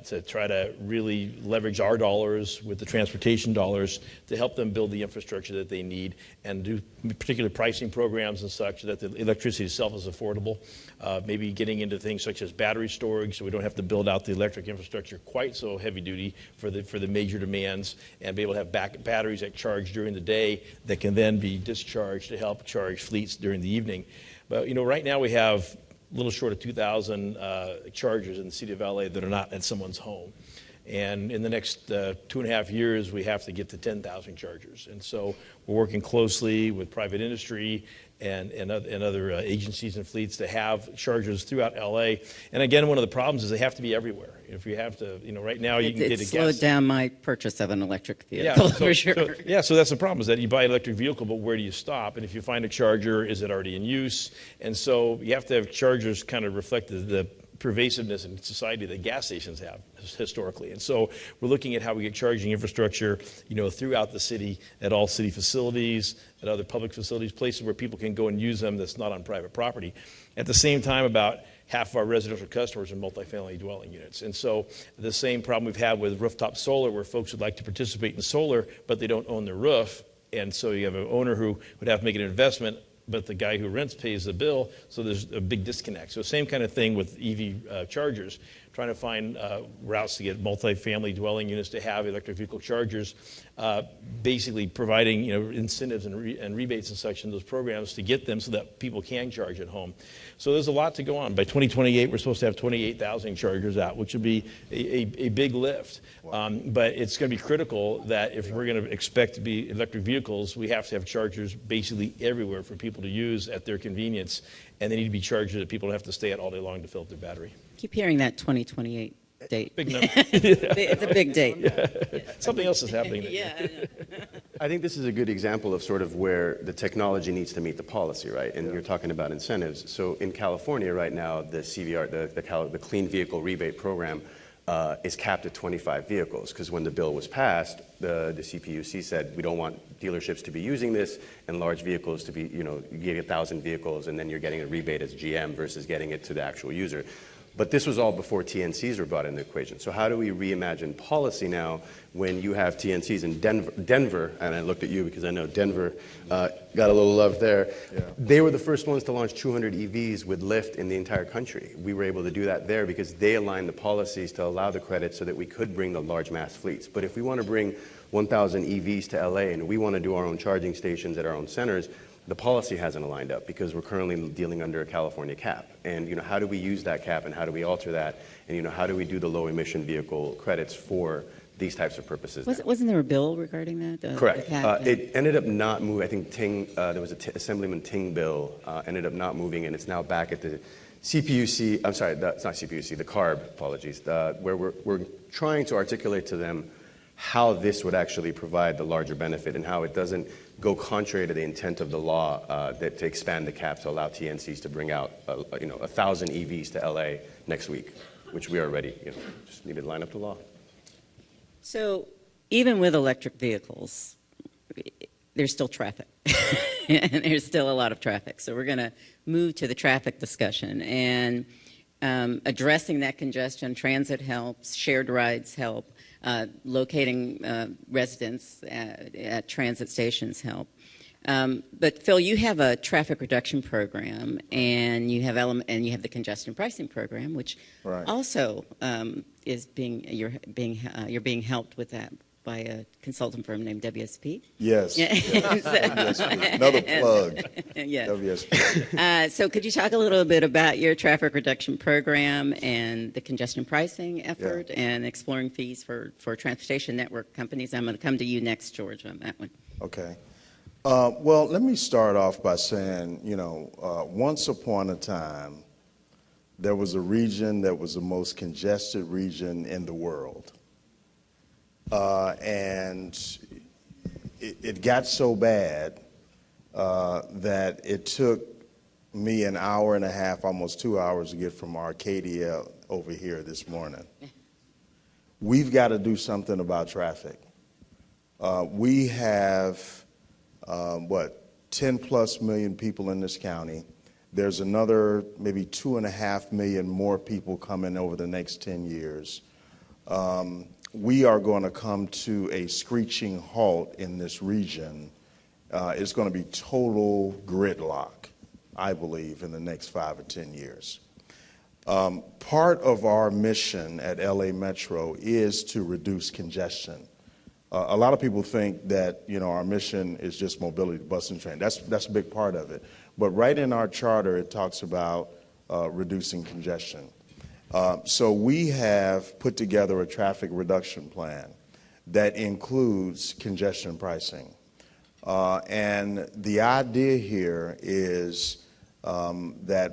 to try to really leverage our dollars with the transportation dollars to help them build the infrastructure that they need and do particular pricing programs and such that the electricity itself is affordable. Maybe getting into things such as battery storage so we don't have to build out the electric infrastructure quite so heavy duty for the major demands, and be able to have batteries that charge during the day that can then be discharged to help charge fleets during the evening. But right now we have a little short of 2,000 chargers in the city of LA that are not at someone's home. And in the next 2.5 years, we have to get to 10,000 chargers. And so we're working closely with private industry and other agencies and fleets to have chargers throughout LA. And again, one of the problems is they have to be everywhere. If you have to, right now you can get a gas. It slowed down my purchase of an electric vehicle, for sure. So that's the problem, is that you buy an electric vehicle, but where do you stop? And if you find a charger, is it already in use? And so you have to have chargers kind of reflect the pervasiveness in society that gas stations have historically. And so we're looking at how we get charging infrastructure, throughout the city, at all city facilities, at other public facilities, places where people can go and use them that's not on private property. At the same time, about half of our residential customers are multifamily dwelling units. And so the same problem we've had with rooftop solar, where folks would like to participate in solar, but they don't own their roof. And so you have an owner who would have to make an investment, but the guy who rents pays the bill, so there's a big disconnect. So same kind of thing with EV chargers, trying to find routes to get multifamily dwelling units to have electric vehicle chargers, basically providing incentives and rebates and such in those programs to get them so that people can charge at home. So there's a lot to go on. By 2028, we're supposed to have 28,000 chargers out, which would be a big lift. Wow. But it's going to be critical that if we're going to expect to be electric vehicles, we have to have chargers basically everywhere for people to use at their convenience, and they need to be chargers that people don't have to stay at all day long to fill up their battery. Keep hearing that 2028 date. Big number. It's a big date. Yeah. Something else is happening. Yeah. I think this is a good example of sort of where the technology needs to meet the policy, right? And you're talking about incentives. So in California right now, the CVR, the Clean Vehicle Rebate Program, is capped at 25 vehicles, because when the bill was passed, the CPUC said we don't want dealerships to be using this and large vehicles to be, you get 1,000 vehicles and then you're getting a rebate as GM versus getting it to the actual user. But this was all before TNCs were brought into the equation. So how do we reimagine policy now when you have TNCs in Denver, and I looked at you because I know Denver got a little love there. Yeah. They were the first ones to launch 200 EVs with Lyft in the entire country. We were able to do that there because they aligned the policies to allow the credit so that we could bring the large mass fleets. But if we want to bring 1,000 EVs to LA and we want to do our own charging stations at our own centers, the policy hasn't aligned up because we're currently dealing under a California cap. And how do we use that cap and how do we alter that? And how do we do the low emission vehicle credits for these types of purposes? Wasn't there a bill regarding that? Correct. It ended up not moving. I think there was Assemblyman Ting bill ended up not moving, and it's now back at the CPUC. I'm sorry, it's not CPUC. The CARB. Apologies. Where we're trying to articulate to them how this would actually provide the larger benefit and how it doesn't go contrary to the intent of the law that to expand the cap to allow TNCs to bring out 1,000 EVs to LA next week, which we are ready. Just need to line up the law. So even with electric vehicles, there's still traffic. And there's still a lot of traffic. So we're going to move to the traffic discussion. And addressing that congestion, transit helps, shared rides help. Locating residents at transit stations help. But Phil, you have a traffic reduction program, and you have the congestion pricing program, which also is you're being helped with that by a consultant firm named WSP. Yes. WSP. Another plug. Yes. WSP. So could you talk a little bit about your traffic reduction program and the congestion pricing effort and exploring fees for transportation network companies? I'm going to come to you next, George, on that one. Okay. Well, let me start off by saying, once upon a time, there was a region that was the most congested region in the world. And it got so bad that it took me an hour and a half, almost 2 hours to get from Arcadia over here this morning. We've got to do something about traffic. We have, 10 plus million people in this county. There's another maybe 2.5 million more people coming over the next 10 years. We are going to come to a screeching halt in this region. It's going to be total gridlock, I believe, in the next 5 or 10 years. Part of our mission at LA Metro is to reduce congestion. A lot of people think that, our mission is just mobility, bus and train. That's a big part of it. But right in our charter, it talks about reducing congestion. So we have put together a traffic reduction plan that includes congestion pricing. And the idea here is that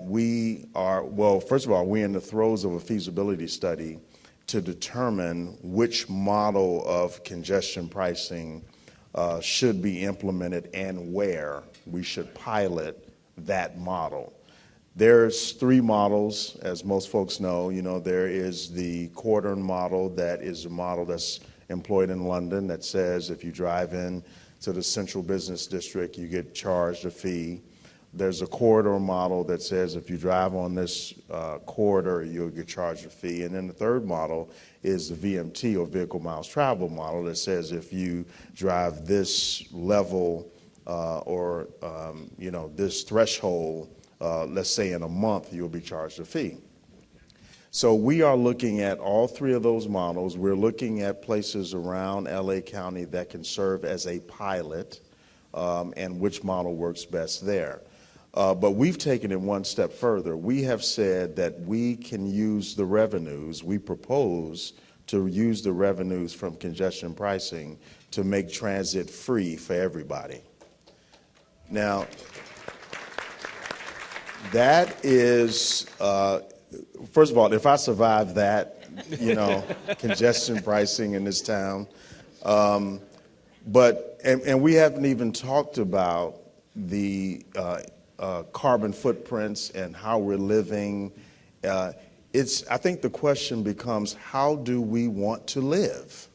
first of all, we're in the throes of a feasibility study to determine which model of congestion pricing should be implemented and where we should pilot that model. There's 3 models, as most folks know. There is the quartern model, that is a model that's employed in London that says if you drive in to the central business district, you get charged a fee. There's a corridor model that says if you drive on this corridor, you'll get charged a fee. And then the third model is the VMT, or vehicle miles traveled model, that says if you drive this level or this threshold, let's say in a month, you'll be charged a fee. So we are looking at all 3 of those models. We're looking at places around LA County that can serve as a pilot, and which model works best there. But we've taken it one step further. We have said that we can use the revenues, we propose to use the revenues from congestion pricing to make transit free for everybody. Now, that is, first of all, if I survive that, congestion pricing in this town, but we haven't even talked about the carbon footprints and how we're living. I think the question becomes, how do we want to live?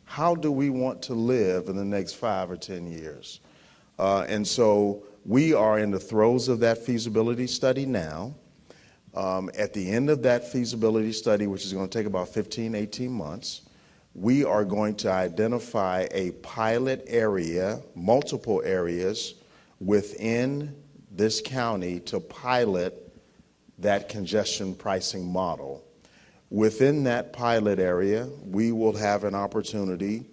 How do we want to live in the next 5 or 10 years? And so we are in the throes of that feasibility study now. At the end of that feasibility study, which is going to take about 15, 18 months, we are going to identify a pilot area, multiple areas within this county to pilot that congestion pricing model. Within that pilot area, we will have an opportunity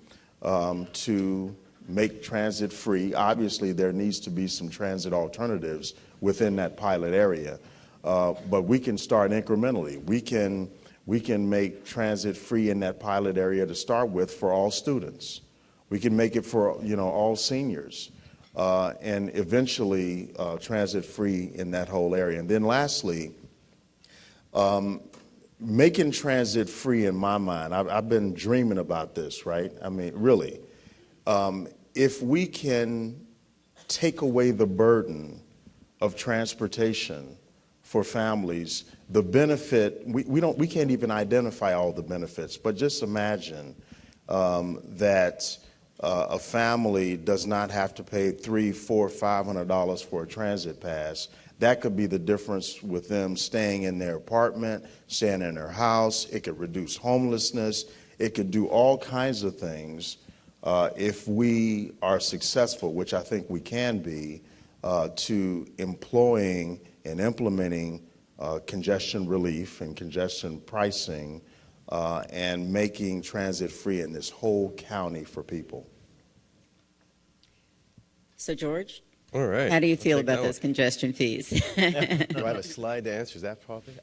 to make transit free. Obviously, there needs to be some transit alternatives within that pilot area, but we can start incrementally. We can make transit free in that pilot area to start with for all students. We can make it for all seniors, and eventually transit free in that whole area. And then lastly, making transit free in my mind, I've been dreaming about this, right? I mean, really. If we can take away the burden of transportation for families, the benefit, we can't even identify all the benefits, but just imagine that a family does not have to pay $300, $400, $500 for a transit pass. That could be the difference with them staying in their apartment, staying in their house. It could reduce homelessness. It could do all kinds of things if we are successful, which I think we can be, to employing and implementing congestion relief and congestion pricing and making transit free in this whole county for people. So, George? All right. How do you feel about those congestion fees? Do I have a slide to answer? Is that probably?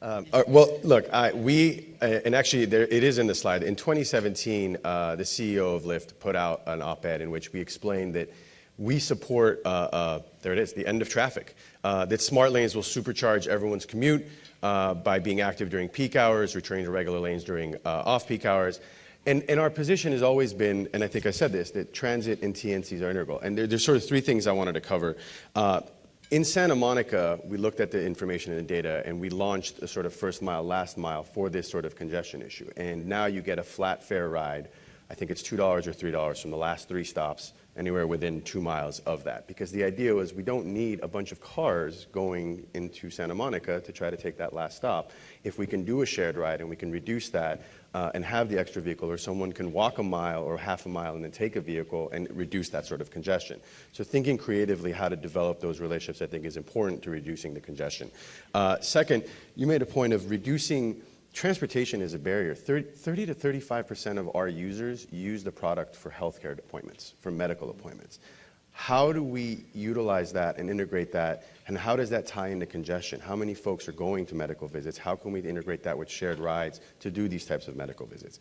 Well, look, and actually it is in the slide. In 2017, the CEO of Lyft put out an op-ed in which we explained that we support, there it is, the end of traffic, that smart lanes will supercharge everyone's commute by being active during peak hours, returning to regular lanes during off-peak hours. And our position has always been, and I think I said this, that transit and TNCs are integral. And there's sort of 3 things I wanted to cover. In Santa Monica, we looked at the information and the data, and we launched a sort of first mile, last mile for this sort of congestion issue. And now you get a flat fare ride I think it's $2 or $3 from the last 3 stops, anywhere within 2 miles of that. Because the idea was we don't need a bunch of cars going into Santa Monica to try to take that last stop. If we can do a shared ride and we can reduce that and have the extra vehicle, or someone can walk a mile or half a mile and then take a vehicle and reduce that sort of congestion. So thinking creatively how to develop those relationships, I think, is important to reducing the congestion. Second, you made a point of reducing. Transportation is a barrier. 30 to 35% of our users use the product for healthcare appointments, for medical appointments. How do we utilize that and integrate that, and how does that tie into congestion? How many folks are going to medical visits? How can we integrate that with shared rides to do these types of medical visits?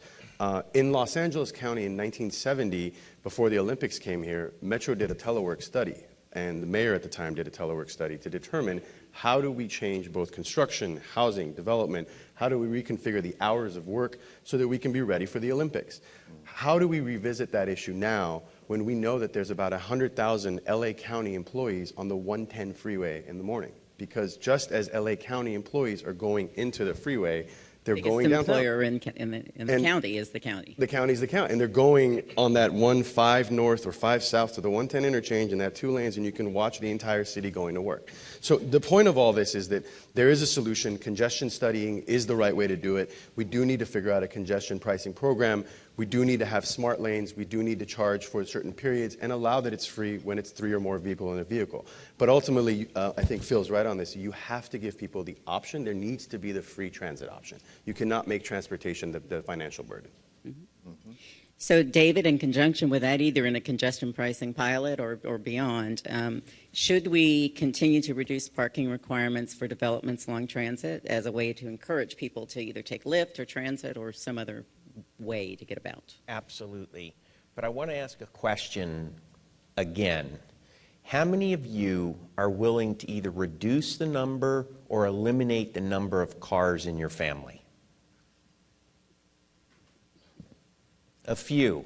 In Los Angeles County in 1970, before the Olympics came here, Metro did a telework study, and the mayor at the time did a telework study to determine how do we change both construction, housing, development, how do we reconfigure the hours of work so that we can be ready for the Olympics? How do we revisit that issue now when we know that there's about 100,000 LA County employees on the 110 freeway in the morning? Because just as LA County employees are going into the freeway, they're going downtown. The employer in the county is the county. The county's the county. And they're going on that 1-5 north or 5 south to the 110 interchange in that 2 lanes, and you can watch the entire city going to work. So the point of all this is that there is a solution. Congestion studying is the right way to do it. We do need to figure out a congestion pricing program. We do need to have smart lanes. We do need to charge for certain periods and allow that it's free when it's 3 or more people in a vehicle. But ultimately, I think Phil's right on this. You have to give people the option. There needs to be the free transit option. You cannot make transportation the financial burden. Mm-hmm. Mm-hmm. So, David, in conjunction with that, either in a congestion pricing pilot or beyond, should we continue to reduce parking requirements for developments along transit as a way to encourage people to either take Lyft or transit or some other way to get about? Absolutely. But I want to ask a question again. How many of you are willing to either reduce the number or eliminate the number of cars in your family? A few.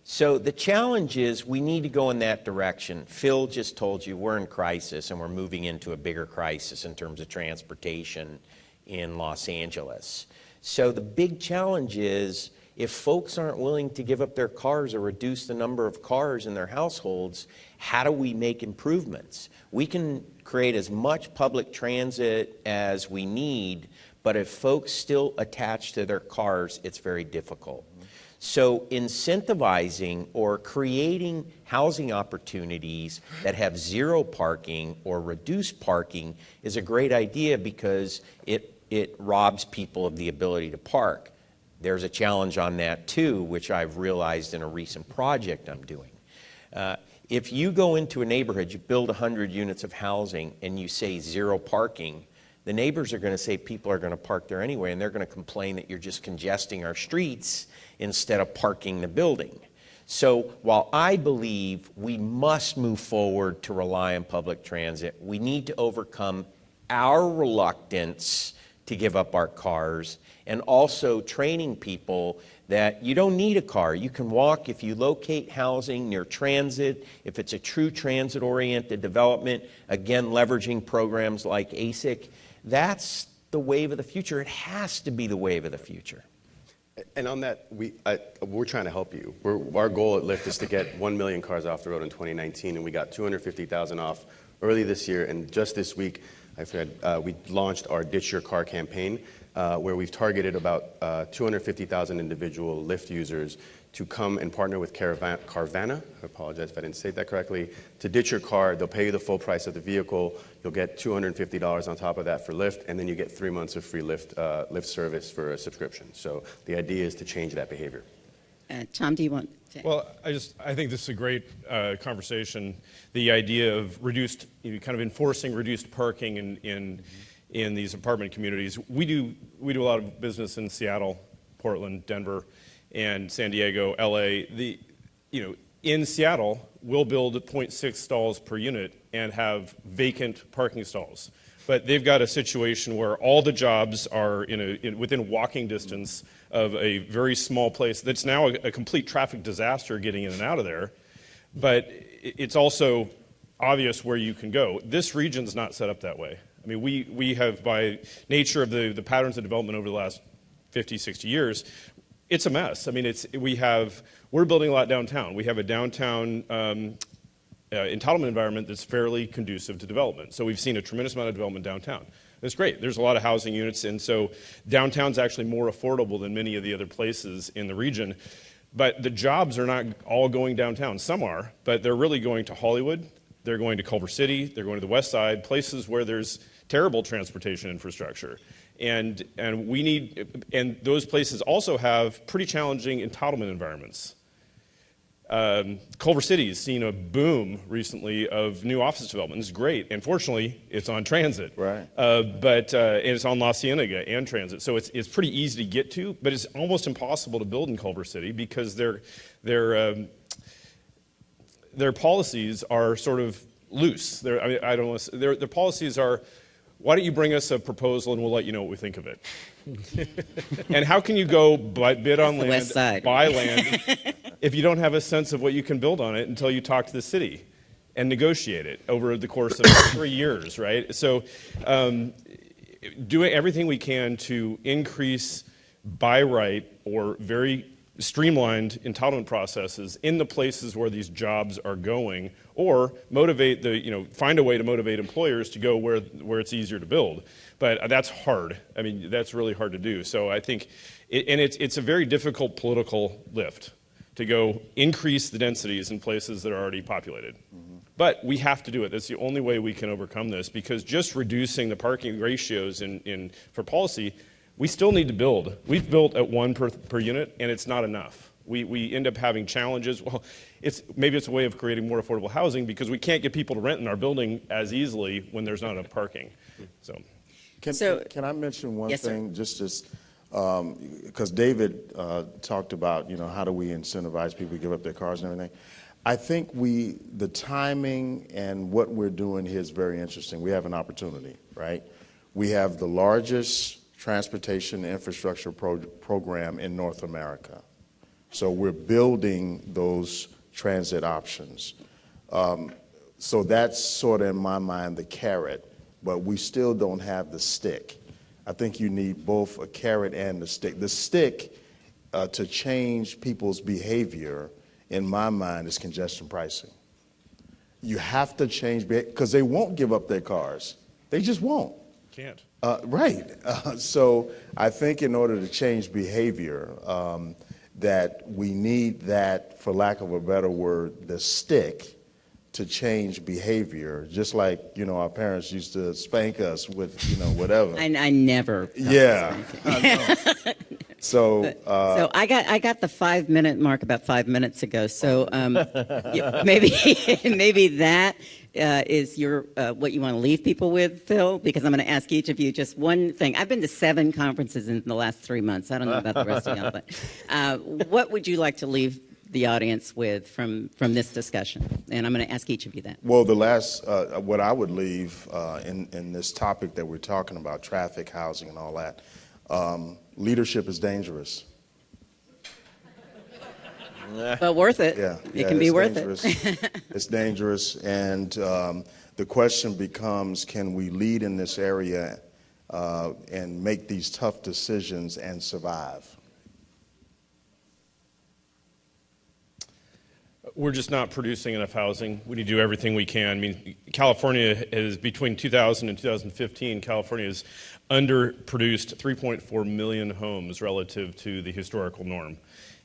So the challenge is we need to go in that direction. Phil just told you we're in crisis and we're moving into a bigger crisis in terms of transportation in Los Angeles. So the big challenge is if folks aren't willing to give up their cars or reduce the number of cars in their households, how do we make improvements? We can create as much public transit as we need, but if folks still attach to their cars, it's very difficult. So incentivizing or creating housing opportunities that have zero parking or reduced parking is a great idea because it robs people of the ability to park. There's a challenge on that too, which I've realized in a recent project I'm doing. If you go into a neighborhood, you build 100 units of housing and you say zero parking, the neighbors are going to say people are going to park there anyway, and they're going to complain that you're just congesting our streets instead of parking the building. So while I believe we must move forward to rely on public transit, we need to overcome our reluctance to give up our cars, and also training people that you don't need a car. You can walk if you locate housing near transit, if it's a true transit-oriented development, again, leveraging programs like ASIC. That's the wave of the future. It has to be the wave of the future. And on that, we're trying to help you. Our goal at Lyft is to get 1 million cars off the road in 2019, and we got 250,000 off early this year. And just this week, we launched our Ditch Your Car campaign, where we've targeted about 250,000 individual Lyft users to come and partner with Carvana. I apologize if I didn't say that correctly. To ditch your car, they'll pay you the full price of the vehicle. You'll get $250 on top of that for Lyft, and then you get 3 months of free Lyft service for a subscription. So the idea is to change that behavior. Tom, do you want to? Well, I think this is a great conversation. The idea of kind of enforcing reduced parking in these apartment communities. We do a lot of business in Seattle, Portland, Denver, and San Diego, LA. In Seattle, we'll build at 0.6 stalls per unit and have vacant parking stalls. But they've got a situation where all the jobs are within walking distance of a very small place that's now a complete traffic disaster getting in and out of there. But it's also obvious where you can go. This region's not set up that way. I mean, we have, by nature of the patterns of development over the last 50, 60 years, It's a mess. I mean, we're building a lot downtown. We have a downtown entitlement environment that's fairly conducive to development. So we've seen a tremendous amount of development downtown. That's great. There's a lot of housing units, and so downtown's actually more affordable than many of the other places in the region. But the jobs are not all going downtown. Some are, but they're really going to Hollywood. They're going to Culver City. They're going to the West Side, places where there's terrible transportation infrastructure. And those places also have pretty challenging entitlement environments. Culver City has seen a boom recently of new office development. It's great. Unfortunately, it's on transit. Right. And it's on La Cienega and transit. So it's pretty easy to get to, but it's almost impossible to build in Culver City because their policies are sort of loose. Their policies are, why don't you bring us a proposal and we'll let you know what we think of it. And how can you go bid on land, buy land, if you don't have a sense of what you can build on it until you talk to the city and negotiate it over the course of 3 years, right? So doing everything we can to increase by right or very streamlined entitlement processes in the places where these jobs are going, or find a way to motivate employers to go where it's easier to build. But that's hard. I mean, that's really hard to do. So I think, it's a very difficult political lift to go increase the densities in places that are already populated. Mm-hmm. But we have to do it. That's the only way we can overcome this, because just reducing the parking ratios for policy, we still need to build. We've built at 1 per unit, and it's not enough. We end up having challenges. Well, maybe it's a way of creating more affordable housing because we can't get people to rent in our building as easily when there's not enough parking. Can I mention one thing? Just because David talked about, how do we incentivize people to give up their cars and everything. I think the timing and what we're doing here is very interesting. We have an opportunity, right? We have the largest transportation infrastructure program in North America. So we're building those transit options. So that's sort of, in my mind, the carrot, but we still don't have the stick. I think you need both a carrot and the stick. The stick to change people's behavior, in my mind, is congestion pricing. You have to change, because they won't give up their cars. They just won't. Can't. Right. So I think in order to change behavior, that we need that, for lack of a better word, the stick to change behavior, just like, our parents used to spank us with, whatever. I never. Yeah. I so I got the 5-minute mark about 5 minutes ago. So maybe that is your what you want to leave people with, Phil, because I'm going to ask each of you just one thing. I've been to 7 conferences in the last 3 months. I don't know about the rest of y'all, but what would you like to leave the audience with from this discussion? And I'm going to ask each of you that. Well, the last, what I would leave in this topic that we're talking about, traffic, housing, and all that, leadership is dangerous. But worth it. Yeah, it can be worth dangerous. it. It's dangerous, and the question becomes, can we lead in this area and make these tough decisions and survive? We're just not producing enough housing. We need to do everything we can. I mean, California is, between 2000 and 2015, California has underproduced 3.4 million homes relative to the historical norm.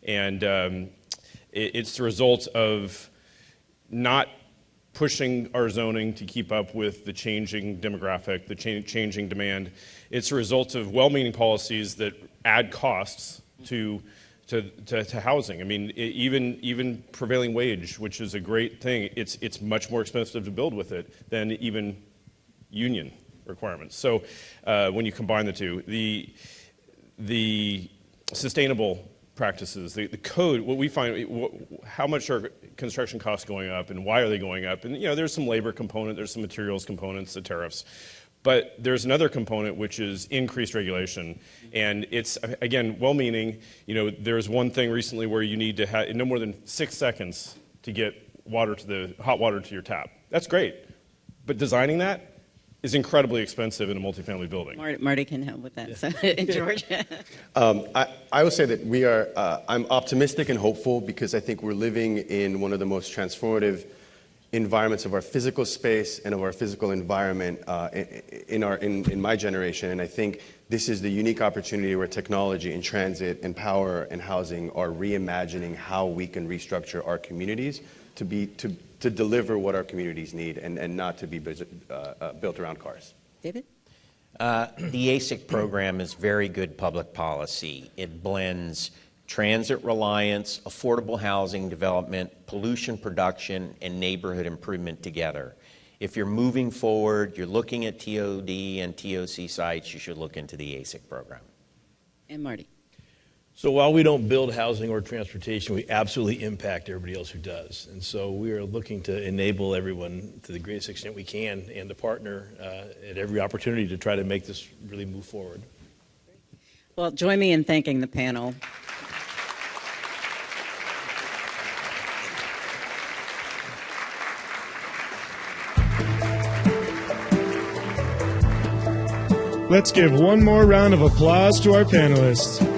And it's the result of not pushing our zoning to keep up with the changing demographic, the changing demand. It's a result of well-meaning policies that add costs to housing. I mean, even prevailing wage, which is a great thing, it's much more expensive to build with it than even union requirements. So when you combine the two, the sustainable practices, the code, what we find, how much are construction costs going up and why are they going up? And there's some labor component, there's some materials components, the tariffs. But there's another component, which is increased regulation. And it's, again, well-meaning. There's one thing recently where you need to have no more than 6 seconds to get hot water to your tap. That's great. But designing that is incredibly expensive in a multifamily building. Marty can help with that. So, in Georgia. I will say that we are, I'm optimistic and hopeful because I think we're living in one of the most transformative environments of our physical space and of our physical environment in my generation. And I think this is the unique opportunity where technology and transit and power and housing are reimagining how we can restructure our communities to deliver what our communities need and not to be built around cars. David? The ASIC program is very good public policy. It blends transit reliance, affordable housing development, pollution production, and neighborhood improvement together. If you're moving forward, you're looking at TOD and TOC sites, you should look into the ASIC program. And Marty? So while we don't build housing or transportation, we absolutely impact everybody else who does. And so we are looking to enable everyone to the greatest extent we can and to partner at every opportunity to try to make this really move forward. Well, join me in thanking the panel. Let's give one more round of applause to our panelists.